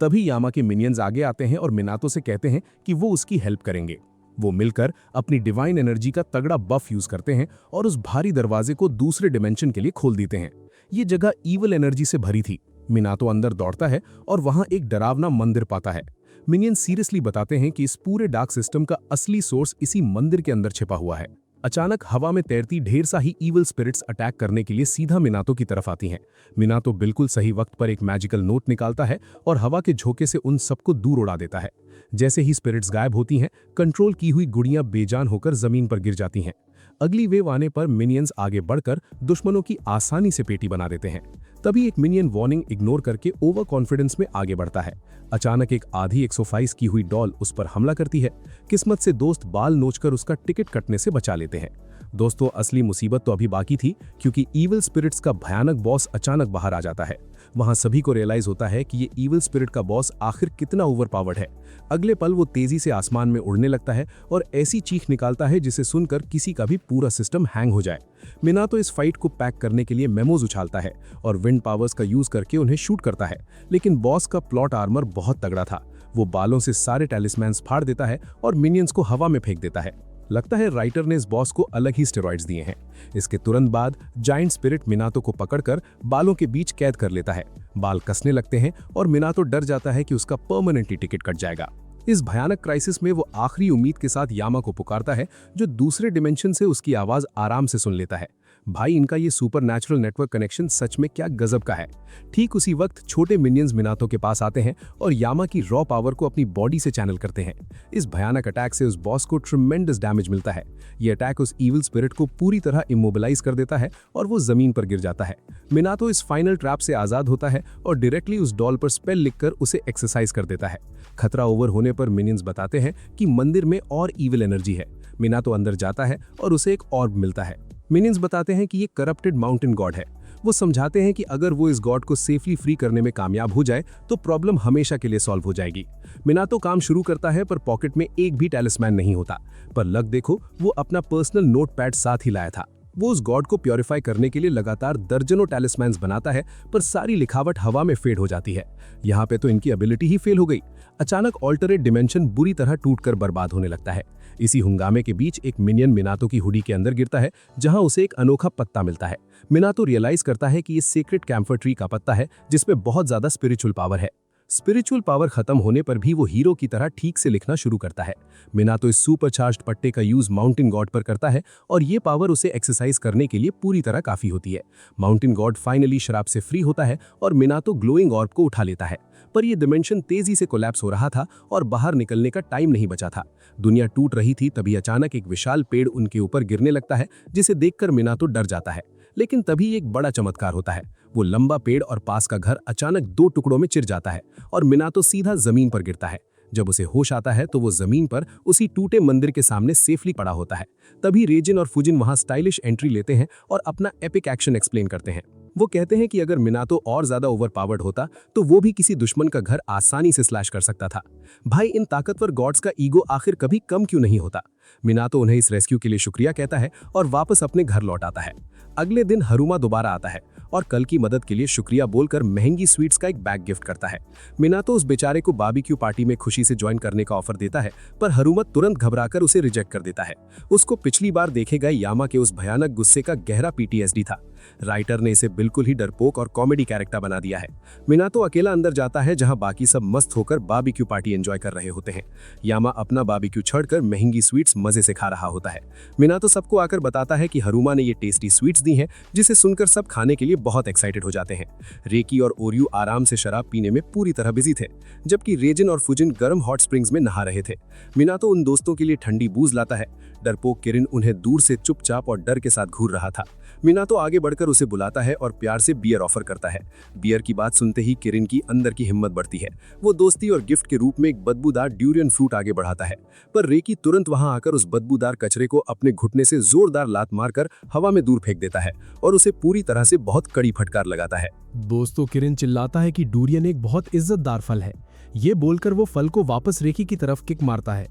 तभी यामा के मिनियंस आगे आते हैं और मिनातो से कहते हैं कि वो उसकी हेल्प करेंगे। वो मिलकर अपनी डिवाइन एनर्जी का तगड़ा बफ यूज करते हैं और उस भारी दरवाजे को दूसरे डिमेंशन के लिए खोल देते हैं। ये जगह ईवल एनर्जी से भरी थी। मिनातो अंदर दौड़ता है और वहां एक डरावना मंदिर पाता है। मिनियन सीरियसली बताते हैं कि इस पूरे डार्क सिस्टम का असली सोर्स इसी मंदिर के अंदर छिपा हुआ है। अचानक हवा में तैरती ढेर सा ही ईवल स्पिरिट्स अटैक करने के लिए सीधा मिनातो की तरफ आती हैं। मिनातो बिल्कुल सही वक्त पर एक मैजिकल नोट निकालता है और हवा के झोंके से उन सबको दूर उड़ा देता है। जैसे ही स्पिरिट्स गायब होती हैं, कंट्रोल की हुई गुड़ियां बेजान होकर जमीन पर गिर जाती हैं। अगली वेव आने पर मिनियंस आगे बढ़कर दुश्मनों की आसानी से पेटी बना देते हैं। तभी एक मिनियन वार्निंग इग्नोर करके ओवर कॉन्फिडेंस में आगे बढ़ता है। अचानक एक आधी एक्सरसाइज की हुई डॉल उस पर हमला करती है। किस्मत से दोस्त बाल नोचकर उसका टिकट कटने से बचा लेते हैं। दोस्तों, असली मुसीबत तो अभी बाकी थी, क्योंकि ईविल स्पिरिट्स का भयानक बॉस अचानक बाहर आ जाता है। वहां सभी को रियलाइज होता है कि ये ईविल स्पिरिट का बॉस आखिर कितना ओवरपावर्ड है। अगले पल वो तेजी से आसमान में उड़ने लगता है और ऐसी चीख निकालता है जिसे सुनकर किसी का भी पूरा सिस्टम हैंग हो जाए। मिनातो इस फाइट को पैक करने के लिए मेमोज उछालता है और विंड पावर्स का यूज करके उन्हें शूट करता है, लेकिन बॉस का प्लॉट आर्मर बहुत तगड़ा था। वो बालों से सारे टैलिस्मैन्स फाड़ देता है और मिनियंस को हवा में फेंक देता है। लगता है राइटर ने इस बॉस को अलग ही स्टेरॉइड्स दिए हैं। इसके तुरंत बाद जायंट स्पिरिट मिनातो को पकड़कर बालों के बीच कैद कर लेता है। बाल कसने लगते हैं और मिनातो डर जाता है कि उसका परमानेंटली टिकट कट जाएगा। इस भयानक क्राइसिस में वो आखिरी उम्मीद के साथ यामा को पुकारता है, जो दूसरे डिमेंशन से उसकी आवाज आराम से सुन लेता है। भाई, इनका ये सुपरनैचुरल नेटवर्क कनेक्शन सच में क्या गजब का है। ठीक उसी वक्त छोटे मिनियंस मिनातो के पास आते हैं और यामा की रॉ पावर को अपनी बॉडी से चैनल करते हैं। इस भयानक अटैक से उस बॉस को ट्रिमेंडस डैमेज मिलता है। ये अटैक उस ईविल स्पिरिट को पूरी तरह इमोबिलाइज कर देता है और वो जमीन पर गिर जाता है। मिनातो इस फाइनल ट्रैप से आजाद होता है और डायरेक्टली उस डॉल पर स्पेल लिखकर उसे एक्सरसाइज कर देता है। खतरा ओवर होने पर मिनियंस बताते हैं कि मंदिर में और ईविल एनर्जी है। मिनातो अंदर जाता है और उसे एक ऑर्ब मिलता है। मिनियंस बताते हैं कि ये करप्टेड माउंटेन गॉड है। वो समझाते हैं कि अगर वो इस गॉड को सेफली फ्री करने में कामयाब हो जाए तो प्रॉब्लम हमेशा के लिए सॉल्व हो जाएगी। मिनातो काम शुरू करता है, पर पॉकेट में एक भी टैलिस्मैन नहीं होता। पर लक देखो, वो अपना पर्सनल नोटपैड साथ ही लाया था। वो उस गॉड को प्योरीफाई करने के लिए लगातार दर्जनों टैलिस्मैन्स बनाता है, पर सारी लिखावट हवा में फेड हो जाती है। यहाँ पे तो इनकी एबिलिटी ही फेल हो गई। अचानक ऑल्टरेट डिमेंशन बुरी तरह टूटकर बर्बाद होने लगता है। इसी हंगामे के बीच एक मिनियन मिनातो की हुडी के अंदर गिरता है, जहां उसे एक अनोखा पत्ता मिलता है। मिनातो रियलाइज करता है कि ये सीक्रेट कैम्फर ट्री का पत्ता है, जिसमें बहुत ज्यादा स्पिरिचुअल पावर है। स्पिरिचुअल पावर खत्म होने पर भी वो हीरो की तरह ठीक से लिखना शुरू करता है। मिनातो इस सुपरचार्ज्ड पट्टे का यूज माउंटेन गॉड पर करता है और ये पावर उसे एक्सरसाइज करने के लिए पूरी तरह काफी होती है। माउंटेन गॉड फाइनली शराब से फ्री होता है और मिनातो ग्लोइंग ऑर्ब को उठा लेता है, पर यह डिमेंशन तेजी से कोलैप्स हो रहा था और बाहर निकलने का टाइम नहीं बचा था। दुनिया टूट रही थी, तभी अचानक एक विशाल पेड़ उनके ऊपर गिरने लगता है, जिसे देखकर मिनातो डर जाता है। लेकिन तभी एक बड़ा चमत्कार होता है। वो लंबा पेड़ और पास का घर अचानक 2 टुकड़ों में चिर जाता है और मिनातो सीधा जमीन पर गिरता है। जब उसे होश आता है तो वो जमीन पर उसी टूटे मंदिर के सामने सेफली पड़ा होता है। तभी रेजिन और फुजिन वहां स्टाइलिश एंट्री लेते हैं और अपना एपिक एक्शन एक्सप्लेन करते हैं। वो कहते हैं कि अगर मिनातो और ज्यादा ओवरपावर्ड होता तो वो भी किसी दुश्मन का घर आसानी से स्लैश कर सकता था। भाई, इन ताकतवर गॉड्स का ईगो आखिर कभी कम क्यों नहीं होता। मिनातो उन्हें इस रेस्क्यू के लिए शुक्रिया कहता है और वापस अपने घर लौट आता है। अगले दिन हरुमा दोबारा आता है और कल की मदद के लिए शुक्रिया बोलकर महंगी स्वीट्स का एक बैग गिफ्ट करता है। मिनातो उस बेचारे को बारबेक्यू पार्टी में खुशी से ज्वाइन करने का ऑफर देता है, पर हरुमा तुरंत घबराकर उसे रिजेक्ट कर देता है। उसको पिछली बार देखे गए यामा के उस भयानक गुस्से का गहरा पीटीएसडी था। राइटर ने इसे बिल्कुल ही डरपोक और कॉमेडी कैरेक्टर बना दिया है। मिनातो अकेला अंदर जाता है जहां बाकी सब मस्त होकर बारबेक्यू पार्टी एंजॉय कर रहे होते हैं। यामा अपना बारबेक्यू छोड़कर महंगी स्वीट्स मजे से खा रहा होता है। मिनातो सबको आकर बताता है कि हरुमा ने ये टेस्टी स्वीट्स दी हैं, जिसे सुनकर सब खाने के लिए बहुत एक्साइटेड हो जाते हैं। रेकी और ओरियो आराम से शराब पीने में पूरी तरह बिजी थे, जबकि रेजिन और फुजिन गर्म हॉट स्प्रिंग्स में नहा रहे थे। मिनातो उन दोस्तों के लिए ठंडी बूज लाता है। डरपोक किरिन उन्हें दूर से चुपचाप और डर के साथ घूर रहा था। मिनातो आगे बढ़कर उसे बुलाता है और प्यार से बियर ऑफर करता है। बियर की बात सुनते ही किरिन की अंदर की हिम्मत बढ़ती है। वो दोस्ती और गिफ्ट के रूप में एक बदबूदार ड्यूरियन फ्रूट आगे बढ़ाता है, पर रेकी तुरंत वहां आकर उस बदबूदार कचरे को अपने घुटने से जोरदार लात मारकर हवा में दूर फेंक देता है और उसे पूरी तरह से बहुत कड़ी फटकार लगाता है। दोस्तों, किरिन चिल्लाता है कि डूरियन एक बहुत इज्जतदार फल है। ये बोलकर वो फल को वापस रेकी की तरफ किक मारता है।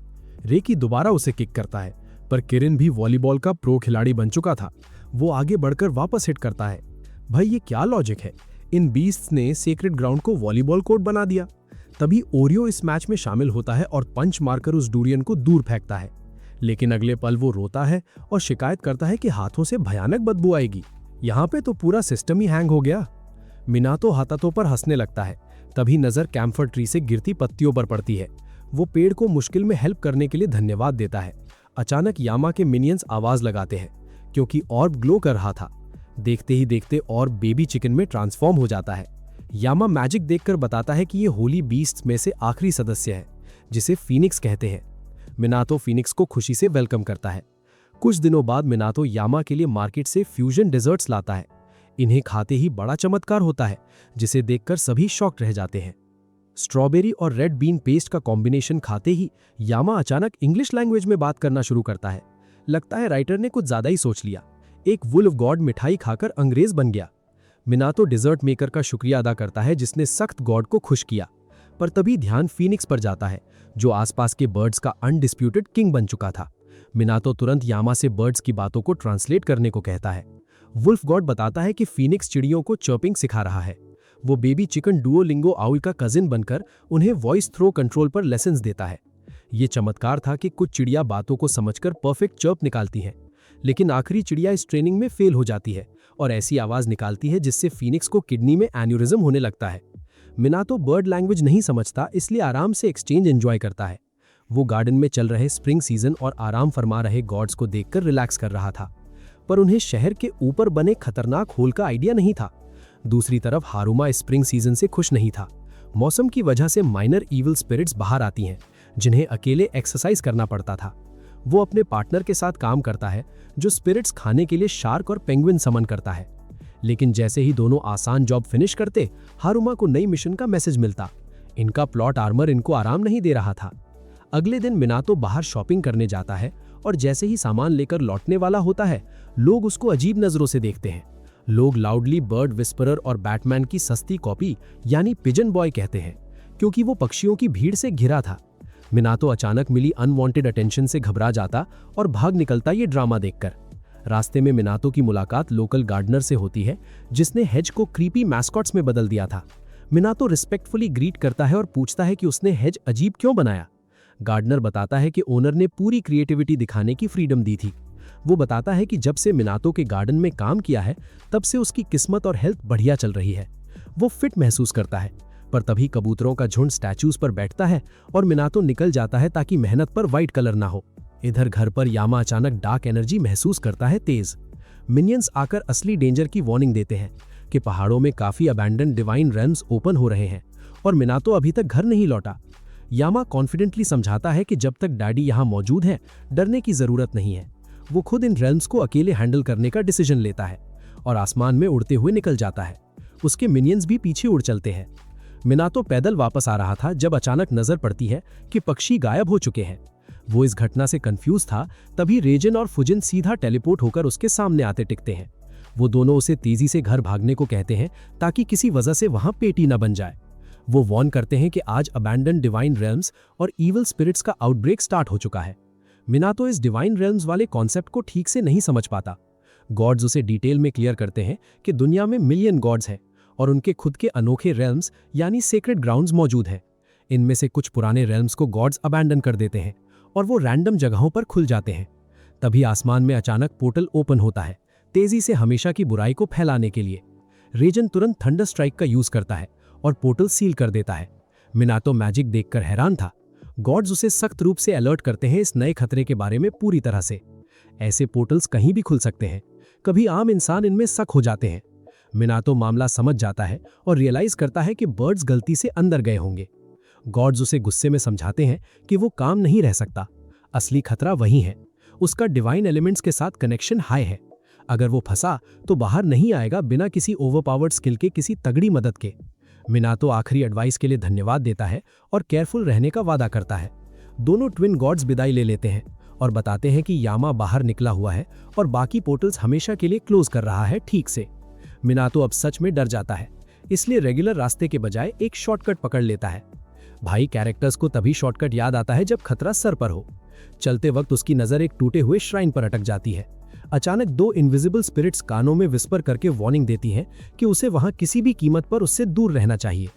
रेकी दोबारा उसे किक करता है, पर किरिन भी वॉलीबॉल का प्रो खिलाड़ी बन चुका था। वो आगे बढ़कर वापस हिट करता है। भाई, ये क्या लॉजिक है? इन बीस्ट्स ने सेक्रेड ग्राउंड को वॉलीबॉल कोर्ट बना दिया। तभी ओरियो इस मैच में शामिल होता है और पंच मारकर उस डूरियन को दूर फेंकता है। लेकिन अगले पल वो रोता है और शिकायत करता है कि हाथों से भयानक बदबू आएगी। यहाँ पे तो पूरा सिस्टम ही हैंग हो गया। मिनातो हाथातों पर हंसने लगता है। तभी नजर कैम्फर ट्री से गिरती पत्तियों पर पड़ती है। वो पेड़ को मुश्किल में हेल्प करने के लिए धन्यवाद देता है। अचानक यामा के मिनियंस आवाज लगाते हैं, क्योंकि ऑर्ब ग्लो कर रहा था। देखते ही देखते ऑर्ब बेबी चिकन में ट्रांसफॉर्म हो जाता है। यामा मैजिक देखकर बताता है कि ये होली बीस्ट्स में से आखिरी सदस्य है, जिसे फीनिक्स कहते हैं। मिनातो फीनिक्स को खुशी से वेलकम करता है। कुछ दिनों बाद मिनातो यामा के लिए मार्केट से फ्यूजन डेजर्ट्स लाता है। इन्हें खाते ही बड़ा चमत्कार होता है, जिसे देखकर सभी शॉक्ड रह जाते हैं। स्ट्रॉबेरी और रेड बीन पेस्ट का कॉम्बिनेशन खाते ही यामा अचानक इंग्लिश लैंग्वेज में बात करना शुरू करता है। लगता है राइटर ने कुछ ज्यादा ही सोच लिया। एक वुल्फ गॉड मिठाई खाकर अंग्रेज बन गया। मिनातो डिजर्ट मेकर का शुक्रिया अदा करता है, जिसने सख्त गॉड को खुश किया। पर तभी ध्यान फीनिक्स पर जाता है, जो आसपास के बर्ड्स का अनडिस्प्यूटेड किंग बन चुका था। मिनातो तुरंत यामा से बर्ड्स की बातों को ट्रांसलेट करने को कहता है। वुल्फ गॉड बताता है कि फीनिक्स चिड़ियों को चर्पिंग सिखा रहा है। वो बेबी चिकन डुओलिंगो आउल का कजिन बनकर उन्हें वॉइस थ्रो कंट्रोल पर लेसन्स देता है। ये चमत्कार था कि कुछ चिड़िया बातों को समझकर परफेक्ट चर्प निकालती हैं, लेकिन आखिरी चिड़िया इस ट्रेनिंग में फेल हो जाती है और ऐसी आवाज निकालती है जिससे फीनिक्स को किडनी में एन्यूरिज्म होने लगता है। मिनातो बर्ड लैंग्वेज नहीं समझता, इसलिए आराम से एक्सचेंज एंजॉय करता है। वो गार्डन में चल रहे स्प्रिंग सीजन और आराम फरमा रहे गॉड्स को देखकर रिलैक्स कर रहा था, पर उन्हें शहर के ऊपर बने खतरनाक होल का आइडिया नहीं था। दूसरी तरफ हारुमा स्प्रिंग सीजन से खुश नहीं था। मौसम की वजह से माइनर इविल स्पिरिट्स बाहर आती हैं, जिन्हें अकेले एक्सरसाइज करना पड़ता था। वो अपने पार्टनर के साथ काम करता है, जो स्पिरिट्स खाने के लिए शार्क और पेंगुइन समन करता है। लेकिन जैसे ही दोनों आसान जॉब फिनिश करते, हारुमा को नई मिशन का मैसेज मिलता। इनका प्लॉट आर्मर इनको आराम नहीं दे रहा था। अगले दिन मिनातो बाहर शॉपिंग करने जाता है और जैसे ही सामान लेकर लौटने वाला होता है, लोग उसको अजीब नजरों से देखते हैं। लोग लाउडली बर्ड विस्परर और बैटमैन की सस्ती कॉपी यानी पिजन बॉय कहते हैं, क्योंकि वो पक्षियों की भीड़ से घिरा था। मिनातो अचानक मिली अनवांटेड अटेंशन से घबरा जाता और भाग निकलता ये ड्रामा देखकर। रास्ते में मिनातो की मुलाकात लोकल गार्डनर से होती है, जिसने हेज को क्रीपी मैस्कॉट्स में बदल दिया था। मिनातो रिस्पेक्टफुली ग्रीट करता है और पूछता है कि उसने हेज अजीब क्यों बनाया। गार्डनर बताता है कि ओनर ने पूरी क्रिएटिविटी दिखाने की फ्रीडम दी थी। वो बताता है कि जब से मिनातो के गार्डन में काम किया है, तब से उसकी किस्मत और हेल्थ बढ़िया चल रही है। वो फिट महसूस करता है, पर तभी कबूतरों का झुंड स्टैचूज पर बैठता है और मिनाटो निकल जाता है ताकि मेहनत पर वाइट कलर ना हो। इधर घर पर यामा अचानक डार्क एनर्जी महसूस करता है तेज। मिनियंस आकर असली डेंजर की वार्निंग देते हैं कि पहाड़ों में काफी अबैंडन डिवाइन रेल्म्स ओपन हो रहे हैं और मिनाटो अभी तक घर नहीं लौटा। यामा कॉन्फिडेंटली समझाता है कि जब तक डैडी यहाँ मौजूद है डरने की जरूरत नहीं है। वो खुद इन रेल्म्स को अकेले हैंडल करने का डिसीजन लेता है और आसमान में उड़ते हुए निकल जाता है। उसके मिनियंस भी पीछे उड़ चलते हैं। मिनाटो पैदल वापस आ रहा था जब अचानक नजर पड़ती है कि पक्षी गायब हो चुके हैं। वो इस घटना से कंफ्यूज था, तभी रेजन और फुजिन सीधा टेलीपोर्ट होकर उसके सामने आते टिकते हैं। वो दोनों उसे तेजी से घर भागने को कहते हैं ताकि किसी वजह से वहां पेटी न बन जाए। वो वॉर्न करते हैं कि आज अबैंडन डिवाइन रेल्म्स और इविल स्पिरिट्स का आउटब्रेक स्टार्ट हो चुका है। मिनाटो इस डिवाइन रेल्म्स वाले कॉन्सेप्ट को ठीक से नहीं समझ पाता। गॉड्स उसे डिटेल में क्लियर करते हैं कि दुनिया में मिलियन गॉड्स हैं और उनके खुद के अनोखे रेल्म्स यानी सेक्रेड ग्राउंड्स मौजूद हैं। इनमें से कुछ पुराने रेल्म्स को गॉड्स अबैंडन कर देते हैं और वो रैंडम जगहों पर खुल जाते हैं। तभी आसमान में अचानक पोर्टल ओपन होता है, तेजी से हमेशा की बुराई को फैलाने के लिए। रेजन तुरंत थंडर स्ट्राइक का यूज करता है और पोर्टल सील कर देता है। मिनाटो मैजिक देखकर हैरान था। गॉड्स उसे सख्त रूप से अलर्ट करते हैं इस नए खतरे के बारे में पूरी तरह से। ऐसे पोर्टल्स कहीं भी खुल सकते हैं, कभी आम इंसान इनमें शक हो जाते हैं। मिनाटो मामला समझ जाता है और रियलाइज करता है कि बर्ड्स गलती से अंदर गए होंगे। गॉड्स उसे गुस्से में समझाते हैं कि वो काम नहीं रह सकता, असली खतरा वही है। उसका डिवाइन एलिमेंट्स के साथ कनेक्शन हाई है। अगर वो फंसा तो बाहर नहीं आएगा बिना किसी ओवरपावर्ड स्किल के किसी तगड़ी मदद के। मिनाटो आखिरी एडवाइस के लिए धन्यवाद देता है और केयरफुल रहने का वादा करता है। दोनों ट्विन गॉड्स विदाई ले लेते हैं और बताते हैं कि यामा बाहर निकला हुआ है और बाकी पोर्टल्स हमेशा के लिए क्लोज कर रहा है ठीक से। मिनाटो अब सच में डर जाता है, इसलिए रेगुलर रास्ते के बजाय एक शॉर्टकट पकड़ लेता है। भाई कैरेक्टर्स को तभी शॉर्टकट याद आता है जब खतरा सर पर हो। चलते वक्त उसकी नजर एक टूटे हुए श्राइन पर अटक जाती है। अचानक दो इनविजिबल स्पिरिट्स कानों में विस्पर करके वार्निंग देती हैं कि उसे वहां किसी भी कीमत पर उससे दूर रहना चाहिए।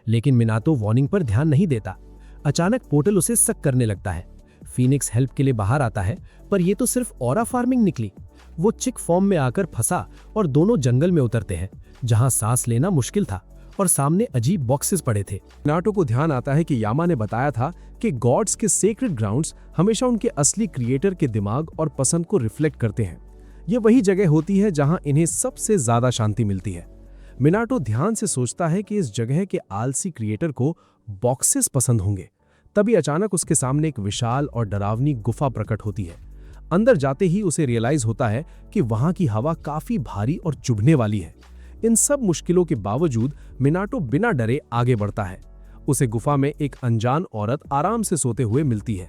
लेकिन मिनाटो वार्निंग पर ध्यान नहीं देता। अचानक पोर्टल उसे शक करने लगता है। फीनिक्स हेल्प के लिए बाहर आता है, पर यह तो सिर्फ ऑरा फार्मिंग निकली। वो चिक फॉर्म में आकर फंसा और दोनों जंगल में उतरते हैं, जहां सांस लेना मुश्किल था और सामने अजीब बॉक्सेस पड़े थे। मिनाटो को ध्यान आता है कि यामा ने बताया था कि गॉड्स के सेक्रेड ग्राउंड्स हमेशा उनके असली क्रिएटर के दिमाग और पसंद को रिफ्लेक्ट करते हैं। ये वही जगह होती है जहां इन्हें सबसे ज्यादा शांति मिलती है। मिनाटो ध्यान से सोचता है कि इस जगह के आलसी क्रिएटर को बॉक्सेस पसंद होंगे। तभी अचानक उसके सामने एक विशाल और डरावनी गुफा प्रकट होती है। अंदर जाते ही उसे रियलाइज होता है कि वहां की हवा काफी भारी और चुभने वाली है। इन सब मुश्किलों के बावजूद मिनाटो बिना डरे आगे बढ़ता है। उसे गुफा में एक अनजान औरत आराम से सोते हुए मिलती है।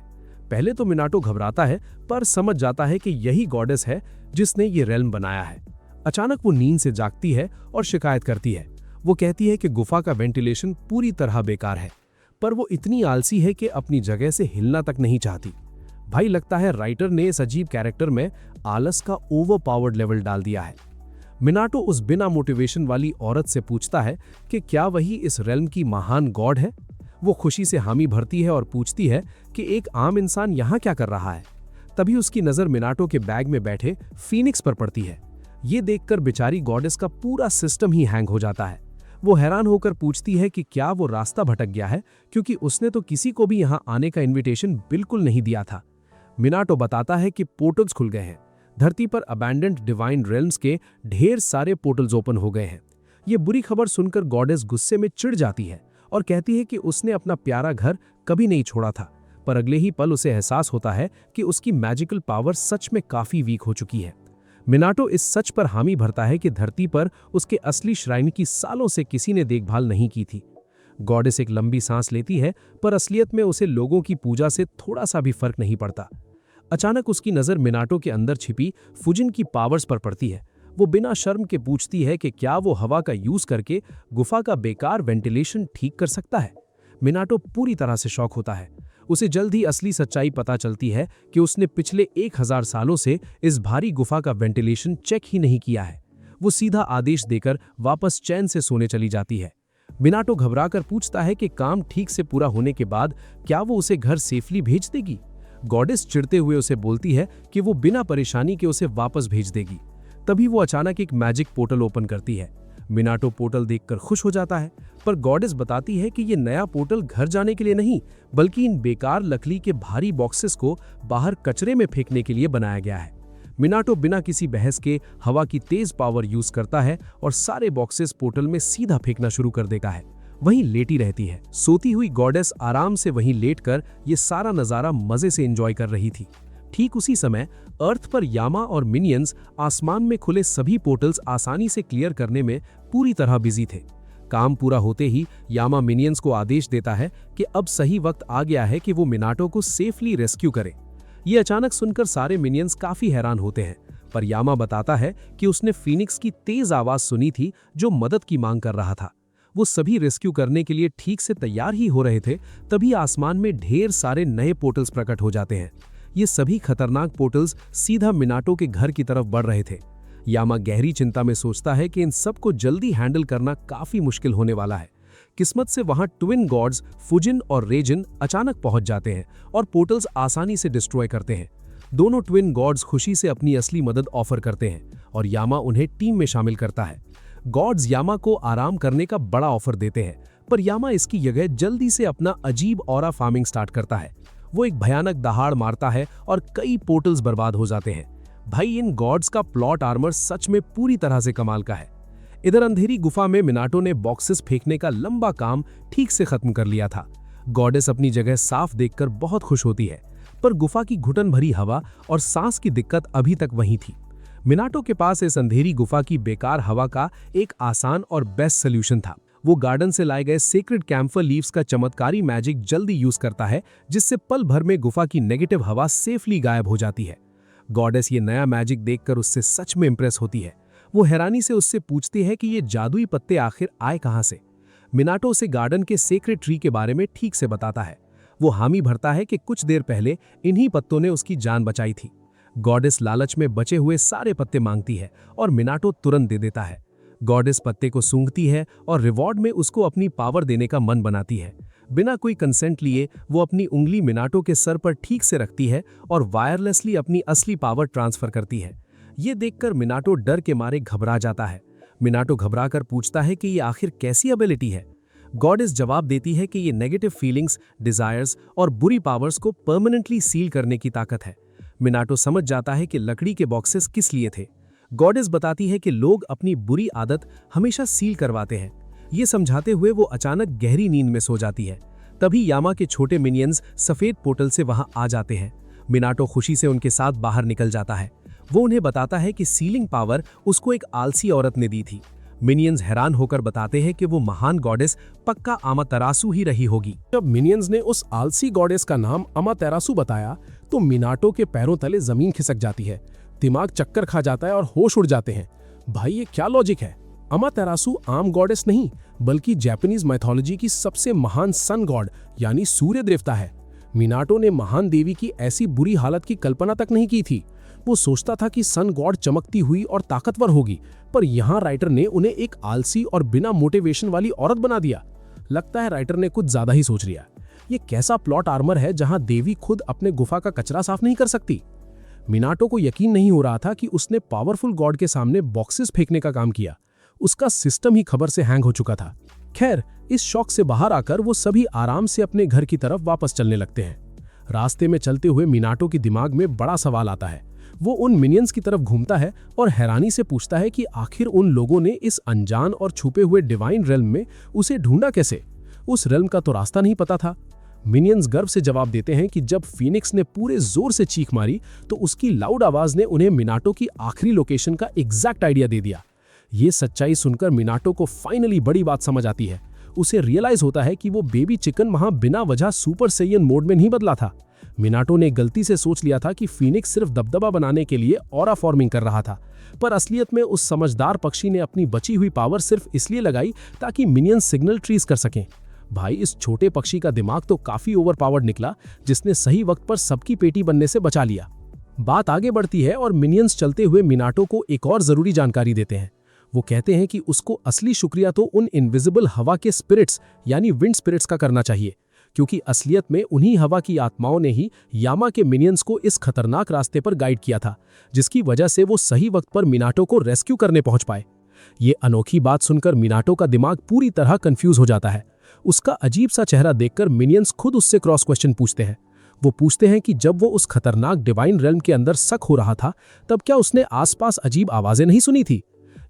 पहले तो मिनाटो घबराता है, पर समझ जाता है कि यही गॉडेस है जिसने ये रेल्म बनाया है। अचानक वो नींद से जागती है और शिकायत करती है। वो कहती है कि गुफा का वेंटिलेशन पूरी तरह बेकार है, पर वो इतनी आलसी है कि अपनी जगह से हिलना तक नहीं चाहती। भाई लगता है राइटर ने इस अजीब कैरेक्टर में आलस का ओवरपावर्ड लेवल डाल दिया है। मिनाटो उस बिना मोटिवेशन वाली औरत से पूछता है कि क्या वही इस रेल्म की महान गॉड है। वो खुशी से हामी भरती है और पूछती है कि एक आम इंसान यहाँ क्या कर रहा है। तभी उसकी नजर मिनाटो के बैग में बैठे फीनिक्स पर पड़ती है। ये देखकर बेचारी गॉडेस का पूरा सिस्टम ही हैंग हो जाता है। वो हैरान होकर पूछती है कि क्या वो रास्ता भटक गया है, क्योंकि उसने तो किसी को भी यहाँ आने का इन्विटेशन बिल्कुल नहीं दिया था। मिनाटो बताता है कि पोर्टल्स खुल गए हैं। धरती पर अबैंडेंड डिवाइन रेल्म्स के ढेर सारे पोर्टल्स ओपन हो गए हैं। ये बुरी खबर सुनकर गॉडेस गुस्से में चिढ़ जाती है और कहती है कि उसने अपना प्यारा घर कभी नहीं छोड़ा था, पर अगले ही पल उसे एहसास होता है कि उसकी मैजिकल पावर सच में काफी वीक हो चुकी है। मिनाटो इस सच पर हामी भरता है कि धरती पर उसके असली श्राइन की सालों से किसी ने देखभाल नहीं की थी। गॉडेस एक लंबी सांस लेती है, पर असलियत में उसे लोगों की पूजा से थोड़ा सा भी फर्क नहीं पड़ता। अचानक उसकी नजर मिनाटो के अंदर छिपी फुजिन की पावर्स पर पड़ती है। वो बिना शर्म के पूछती है कि क्या वो हवा का यूज करके गुफा का बेकार वेंटिलेशन ठीक कर सकता है। मिनाटो पूरी तरह से शॉक होता है। उसे जल्द ही असली सच्चाई पता चलती है कि उसने पिछले 1000 सालों से इस भारी गुफा का वेंटिलेशन चेक ही नहीं किया है। वो सीधा आदेश देकर वापस चैन से सोने चली जाती है। मिनाटो घबराकर पूछता है कि काम ठीक से पूरा होने के बाद क्या वो उसे घर सेफली भेज देगी। गॉडेस चिढ़ते हुए उसे बोलती है कि वो बिना परेशानी के उसे वापस भेज देगी। तभी वो अचानक एक मैजिक पोर्टल ओपन करती है। मिनाटो पोर्टल देखकर खुश हो जाता है, पर गॉडेस बताती है कि ये नया पोर्टल घर जाने के लिए नहीं, बल्कि इन बेकार लकड़ी के भारी बॉक्सेस को बाहर कचरे में फेंकने के लिए बनाया गया है। मिनाटो बिना किसी बहस के हवा की तेज पावर यूज करता है और सारे बॉक्सेस पोर्टल में सीधा फेंकना शुरू कर देता है। वहीं लेटी रहती है। सोती हुई गॉडेस आराम से वहीं लेटकर ये सारा नजारा मजे से एंजॉय कर रही थी। ठीक उसी समय अर्थ पर यामा और मिनियंस आसमान में खुले सभी पोर्टल्स आसानी से क्लियर करने में पूरी तरह बिजी थे। काम पूरा होते ही यामा मिनियंस को आदेश देता है कि अब सही वक्त आ गया है कि वो मिनाटो को सेफली रेस्क्यू करे। ये अचानक सुनकर सारे मिनियंस काफी हैरान होते हैं, पर यामा बताता है कि उसने फीनिक्स की तेज आवाज सुनी थी जो मदद की मांग कर रहा था। वो सभी रेस्क्यू करने के लिए ठीक से तैयार ही हो रहे थे, तभी आसमान में ढेर सारे नए पोर्टल्स प्रकट हो जाते हैं। ये सभी खतरनाक पोर्टल्स सीधा मिनाटो के घर की तरफ बढ़ रहे थे। यामा गहरी चिंता में सोचता है कि इन सब को जल्दी हैंडल करना काफी मुश्किल होने वाला है। किस्मत से वहां ट्विन गॉड्स फुजिन और रेजिन अचानक पहुंच जाते हैं और पोर्टल्स आसानी से डिस्ट्रॉय करते हैं। दोनों ट्विन गॉड्स खुशी से अपनी असली मदद ऑफर करते हैं और यामा उन्हें टीम में शामिल करता है। गॉड्स यामा को आराम करने का बड़ा ऑफर देते हैं, पर यामा इसकी जगह जल्दी से अपना अजीब ऑरा फार्मिंग स्टार्ट करता है। वो एक भयानक दहाड़ मारता है और कई पोर्टल्स बर्बाद हो जाते हैं। भाई, इन गॉड्स का प्लॉट आर्मर सच में पूरी तरह से कमाल का है। इधर अंधेरी गुफा में मिनाटो ने बॉक्सेस फेंकने का लंबा काम ठीक से खत्म कर लिया था। गॉडेस अपनी जगह साफ देखकर बहुत खुश होती है, पर गुफा की घुटन भरी हवा और सांस की दिक्कत अभी तक वहीं थी। मिनाटो के पास इस अंधेरी गुफा की बेकार हवा का एक आसान और बेस्ट सोल्यूशन था। वो गार्डन से लाए गए सेक्रेड कैम्फर लीव्स का चमत्कारी मैजिक जल्दी यूज करता है, जिससे पल भर में गुफा की नेगेटिव हवा सेफली गायब हो जाती है। गॉडेस ये नया मैजिक देखकर उससे सच में इंप्रेस होती है। वो हैरानी से उससे पूछती है कि ये जादुई पत्ते आखिर आए कहां से। मिनाटो उसे गार्डन के सेक्रेड ट्री के बारे में ठीक से बताता है। वो हामी भरता है कि कुछ देर पहले इन्हीं पत्तों ने उसकी जान बचाई थी। गॉडेस लालच में बचे हुए सारे पत्ते मांगती है और मिनाटो तुरंत दे देता है। गॉडेस पत्ते को सूंघती है और रिवॉर्ड में उसको अपनी पावर देने का मन बनाती है। बिना कोई कंसेंट लिए वो अपनी उंगली मिनाटो के सर पर ठीक से रखती है और वायरलेसली अपनी असली पावर ट्रांसफर करती है। ये देखकर मिनाटो डर के मारे घबरा जाता है। मिनाटो घबराकर पूछता है कि ये आखिर कैसी एबिलिटी है। गॉडेस जवाब देती है कि ये नेगेटिव फीलिंग्स, डिजायर्स और बुरी पावर्स को परमानेंटली सील करने की ताकत है। मिनाटो समझ जाता है कि लकड़ी के बॉक्सेस किस लिए थे। गॉडेस बताती है कि लोग अपनी बुरी आदत हमेशा सील करवाते हैं। ये समझाते हुए वो अचानक गहरी नींद में सो जाती है। तभी यामा के छोटे मिनियंस सफेद पोर्टल से वहां आ जाते हैं। मिनाटो खुशी से उनके साथ बाहर निकल जाता है। वो उन्हें बताता है कि सीलिंग पावर उसको एक आलसी औरत ने दी थी। मिनियंस हैरान होकर बताते हैं कि वो महान गॉडेस पक्का अमातेरासु ही रही होगी। जब मिनियंस ने उस आलसी गॉडेस का नाम अमातेरासु बताया तो मिनाटो के पैरों तले जमीन खिसक जाती है। दिमाग चक्कर खा जाता है और होश उड़ जाते हैं। भाई, ये क्या लॉजिक है? अमातेरासु आम गॉडेस नहीं, बल्कि जापानीज माइथोलॉजी की सबसे महान सन गॉड यानी सूर्य देवता है। मिनाटो ने महान देवी की ऐसी बुरी हालत की कल्पना तक नहीं की थी। वो सोचता था कि सन गॉड चमकती हुई और ताकतवर होगी, पर यहाँ राइटर ने उन्हें एक आलसी और बिना मोटिवेशन वाली औरत बना दिया। लगता है राइटर ने कुछ ज्यादा ही सोच लिया। ये कैसा प्लॉट आर्मर है जहां देवी खुद अपने गुफा का कचरा साफ नहीं कर सकती। मिनाटो को यकीन नहीं हो रहा था कि उसने पावरफुल गॉड के सामने बॉक्सेस फेंकने का काम किया। उसका सिस्टम ही खबर से हैंग हो चुका था। खैर, इस शॉक से बाहर आकर वो सभी आराम से अपने घर की तरफ वापस चलने लगते हैं। रास्ते में चलते हुए मिनाटो के दिमाग में बड़ा सवाल आता है। वो उन मिनियंस की तरफ घूमता है और हैरानी से पूछता है कि आखिर उन लोगों ने इस अनजान और छुपे हुए डिवाइन रेल्म में उसे ढूंढा कैसे। उस रेल्म का तो रास्ता नहीं पता था। मिनियंस गर्व से जवाब देते हैं कि जब फीनिक्स ने पूरे जोर से चीख मारी तो उसकी लाउड आवाज ने उन्हें मिनाटो की आखिरी लोकेशन का एग्जैक्ट आइडिया दे दिया। ये सच्चाई सुनकर मिनाटो को फाइनली बड़ी बात समझ आती है। उसे रियलाइज होता है कि वो बेबी चिकन वहां बिना वजह सुपर सैयन मोड में नहीं बदला था। मिनाटो ने गलती से सोच लिया था कि फीनिक्स सिर्फ दबदबा बनाने के लिए ऑरा फॉर्मिंग कर रहा था, पर असलियत में उस समझदार पक्षी ने अपनी बची हुई पावर सिर्फ इसलिए लगाई ताकि मिनियंस सिग्नल ट्रीज कर सकें। भाई, इस छोटे पक्षी का दिमाग तो काफी ओवर पावर्ड निकला, जिसने सही वक्त पर सबकी पेटी बनने से बचा लिया। बात आगे बढ़ती है और मिनियंस चलते हुए मिनाटो को एक और जरूरी जानकारी देते हैं। वो कहते हैं कि उसको असली शुक्रिया तो उन इनविजिबल हवा के स्पिरिट्स यानी विंड स्पिरिट्स का करना चाहिए, क्योंकि असलियत में उन्हीं हवा की आत्माओं ने ही यामा के मिनियंस को इस खतरनाक रास्ते पर गाइड किया था, जिसकी वजह से वो सही वक्त पर मिनाटो को रेस्क्यू करने पहुंच पाए। ये अनोखी बात सुनकर मिनाटो का दिमाग पूरी तरह कंफ्यूज हो जाता है। उसका अजीब सा चेहरा देखकर मिनियंस खुद उससे क्रॉस क्वेश्चन पूछते हैं। वो पूछते हैं कि जब वो उस खतरनाक डिवाइन रेल्म के अंदर शक हो रहा था, तब क्या उसने आसपास अजीब आवाजें नहीं सुनी थी?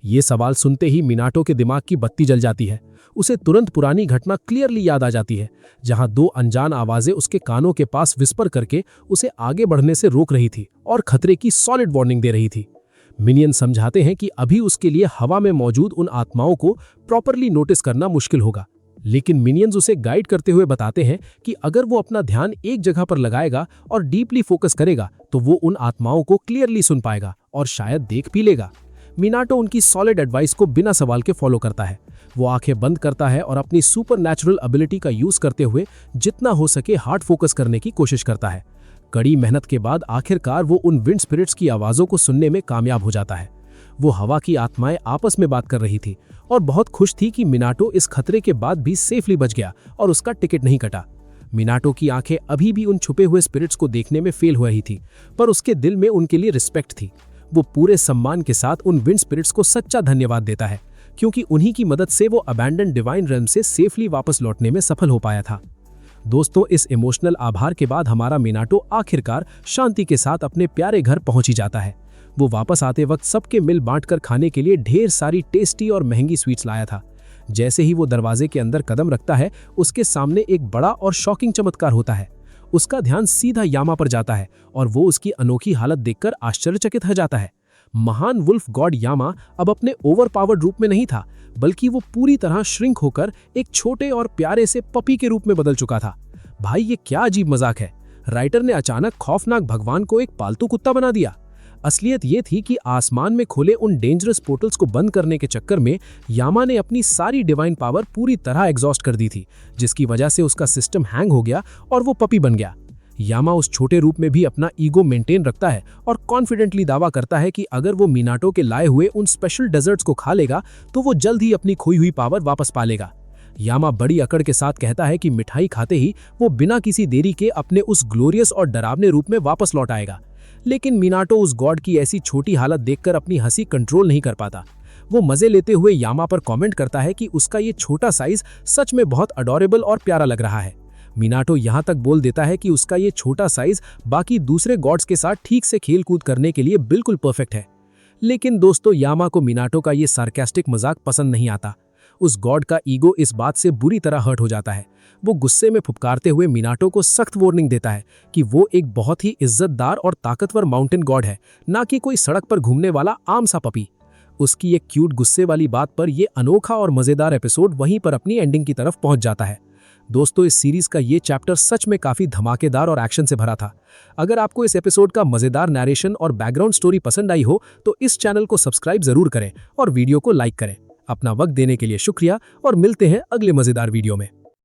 ये सवाल सुनते ही मिनाटो के दिमाग की बत्ती जल जाती है। उसे तुरंत पुरानी घटना क्लियरली याद आ जाती है, जहां दो अनजान आवाजें उसके कानों के पास विस्पर करके उसे आगे बढ़ने से रोक रही थी और खतरे की सॉलिड वार्निंग दे रही थी। मिनियन समझाते हैं कि अभी उसके लिए हवा में मौजूद उन आत्माओं को प्रॉपरली नोटिस करना मुश्किल होगा, लेकिन मिनियंस उसे गाइड करते हुए बताते हैं कि अगर वो अपना ध्यान एक जगह पर लगाएगा और डीपली फोकस करेगा तो वो उन आत्माओं को क्लियरली सुन पाएगा और शायद देख भी लेगा। मिनाटो उनकी सॉलिड एडवाइस को बिना सवाल के फॉलो करता है। वो आंखें बंद करता है और अपनी सुपरनैचुरल एबिलिटी का यूज करते हुए जितना हो सके हार्ड फोकस करने की कोशिश करता है। कड़ी मेहनत के बाद आखिरकार वो उन विंड स्पिरिट्स की आवाजों को सुनने में कामयाब हो जाता है। वो हवा की आत्माएं आपस में बात कर रही थी और बहुत खुश थी कि मिनाटो इस खतरे के बाद भी सेफली बच गया और उसका टिकट नहीं कटा। मिनाटो की आंखें अभी भी उन छुपे हुए स्पिरिट्स को देखने में फेल हो रही थी, पर उसके दिल में उनके लिए रिस्पेक्ट थी। वो पूरे सम्मान के साथ उन विंड स्पिरिट्स को सच्चा धन्यवाद देता है, क्योंकि उन्हीं की मदद से वो अबैंडन डिवाइन रेल्म से सेफली वापस लौटने में सफल हो पाया था। दोस्तों, इस इमोशनल आभार के बाद हमारा मिनाटो आखिरकार शांति के साथ अपने प्यारे घर पहुंच ही जाता है। वो वापस आते वक्त सबके मिल बांटकर खाने के लिए ढेर सारी टेस्टी और महंगी स्वीट्स लाया था। जैसे ही वो दरवाजे के अंदर कदम रखता है, उसके सामने एक बड़ा और शॉकिंग चमत्कार होता है। उसका ध्यान सीधा यामा पर जाता है और वो उसकी अनोखी हालत देखकर आश्चर्यचकित हो जाता है। महान वुल्फ गॉड यामा अब अपने ओवरपावर्ड रूप में नहीं था, बल्कि वो पूरी तरह श्रिंक होकर एक छोटे और प्यारे से पपी के रूप में बदल चुका था। भाई, ये क्या अजीब मजाक है। राइटर ने अचानक खौफनाक भगवान को एक पालतू कुत्ता बना दिया। असलियत ये थी कि आसमान में खुले उन डेंजरस पोर्टल्स को बंद करने के चक्कर में यामा ने अपनी सारी डिवाइन पावर पूरी तरह एग्जॉस्ट कर दी थी, जिसकी वजह से उसका सिस्टम हैंग हो गया और वो पपी बन गया। यामा उस छोटे रूप में भी अपना ईगो मेंटेन रखता है और कॉन्फिडेंटली दावा करता है कि अगर वो मिनाटो के लाए हुए उन स्पेशल डेजर्ट्स को खा लेगा तो वो जल्द ही अपनी खोई हुई पावर वापस पा लेगा। यामा बड़ी अकड़ के साथ कहता है कि मिठाई खाते ही वो बिना किसी देरी के अपने उस ग्लोरियस और डरावने रूप में वापस लौट आएगा। लेकिन मिनाटो उस गॉड की ऐसी छोटी हालत देखकर अपनी हंसी कंट्रोल नहीं कर पाता। वो मजे लेते हुए यामा पर कमेंट करता है कि उसका ये छोटा साइज सच में बहुत अडोरेबल और प्यारा लग रहा है। मिनाटो यहाँ तक बोल देता है कि उसका ये छोटा साइज बाकी दूसरे गॉड्स के साथ ठीक से खेल कूद करने के लिए बिल्कुल परफेक्ट है। लेकिन दोस्तों, यामा को मिनाटो का ये सार्कास्टिक मजाक पसंद नहीं आता। उस गॉड का ईगो इस बात से बुरी तरह हर्ट हो जाता है। वो गुस्से में फुफकारते हुए मिनाटो को सख्त वार्निंग देता है कि वो एक बहुत ही इज्जतदार और ताकतवर माउंटेन गॉड है, ना कि कोई सड़क पर घूमने वाला आम सा पपी। उसकी एक क्यूट गुस्से वाली बात पर यह अनोखा और मजेदार एपिसोड वहीं पर अपनी एंडिंग की तरफ पहुंच जाता है। दोस्तों, इस सीरीज का ये चैप्टर सच में काफी धमाकेदार और एक्शन से भरा था। अगर आपको इस एपिसोड का मजेदार नैरेशन और बैकग्राउंड स्टोरी पसंद आई हो तो इस चैनल को सब्सक्राइब जरूर करें और वीडियो को लाइक करें। अपना वक्त देने के लिए शुक्रिया और मिलते हैं अगले मजेदार वीडियो में।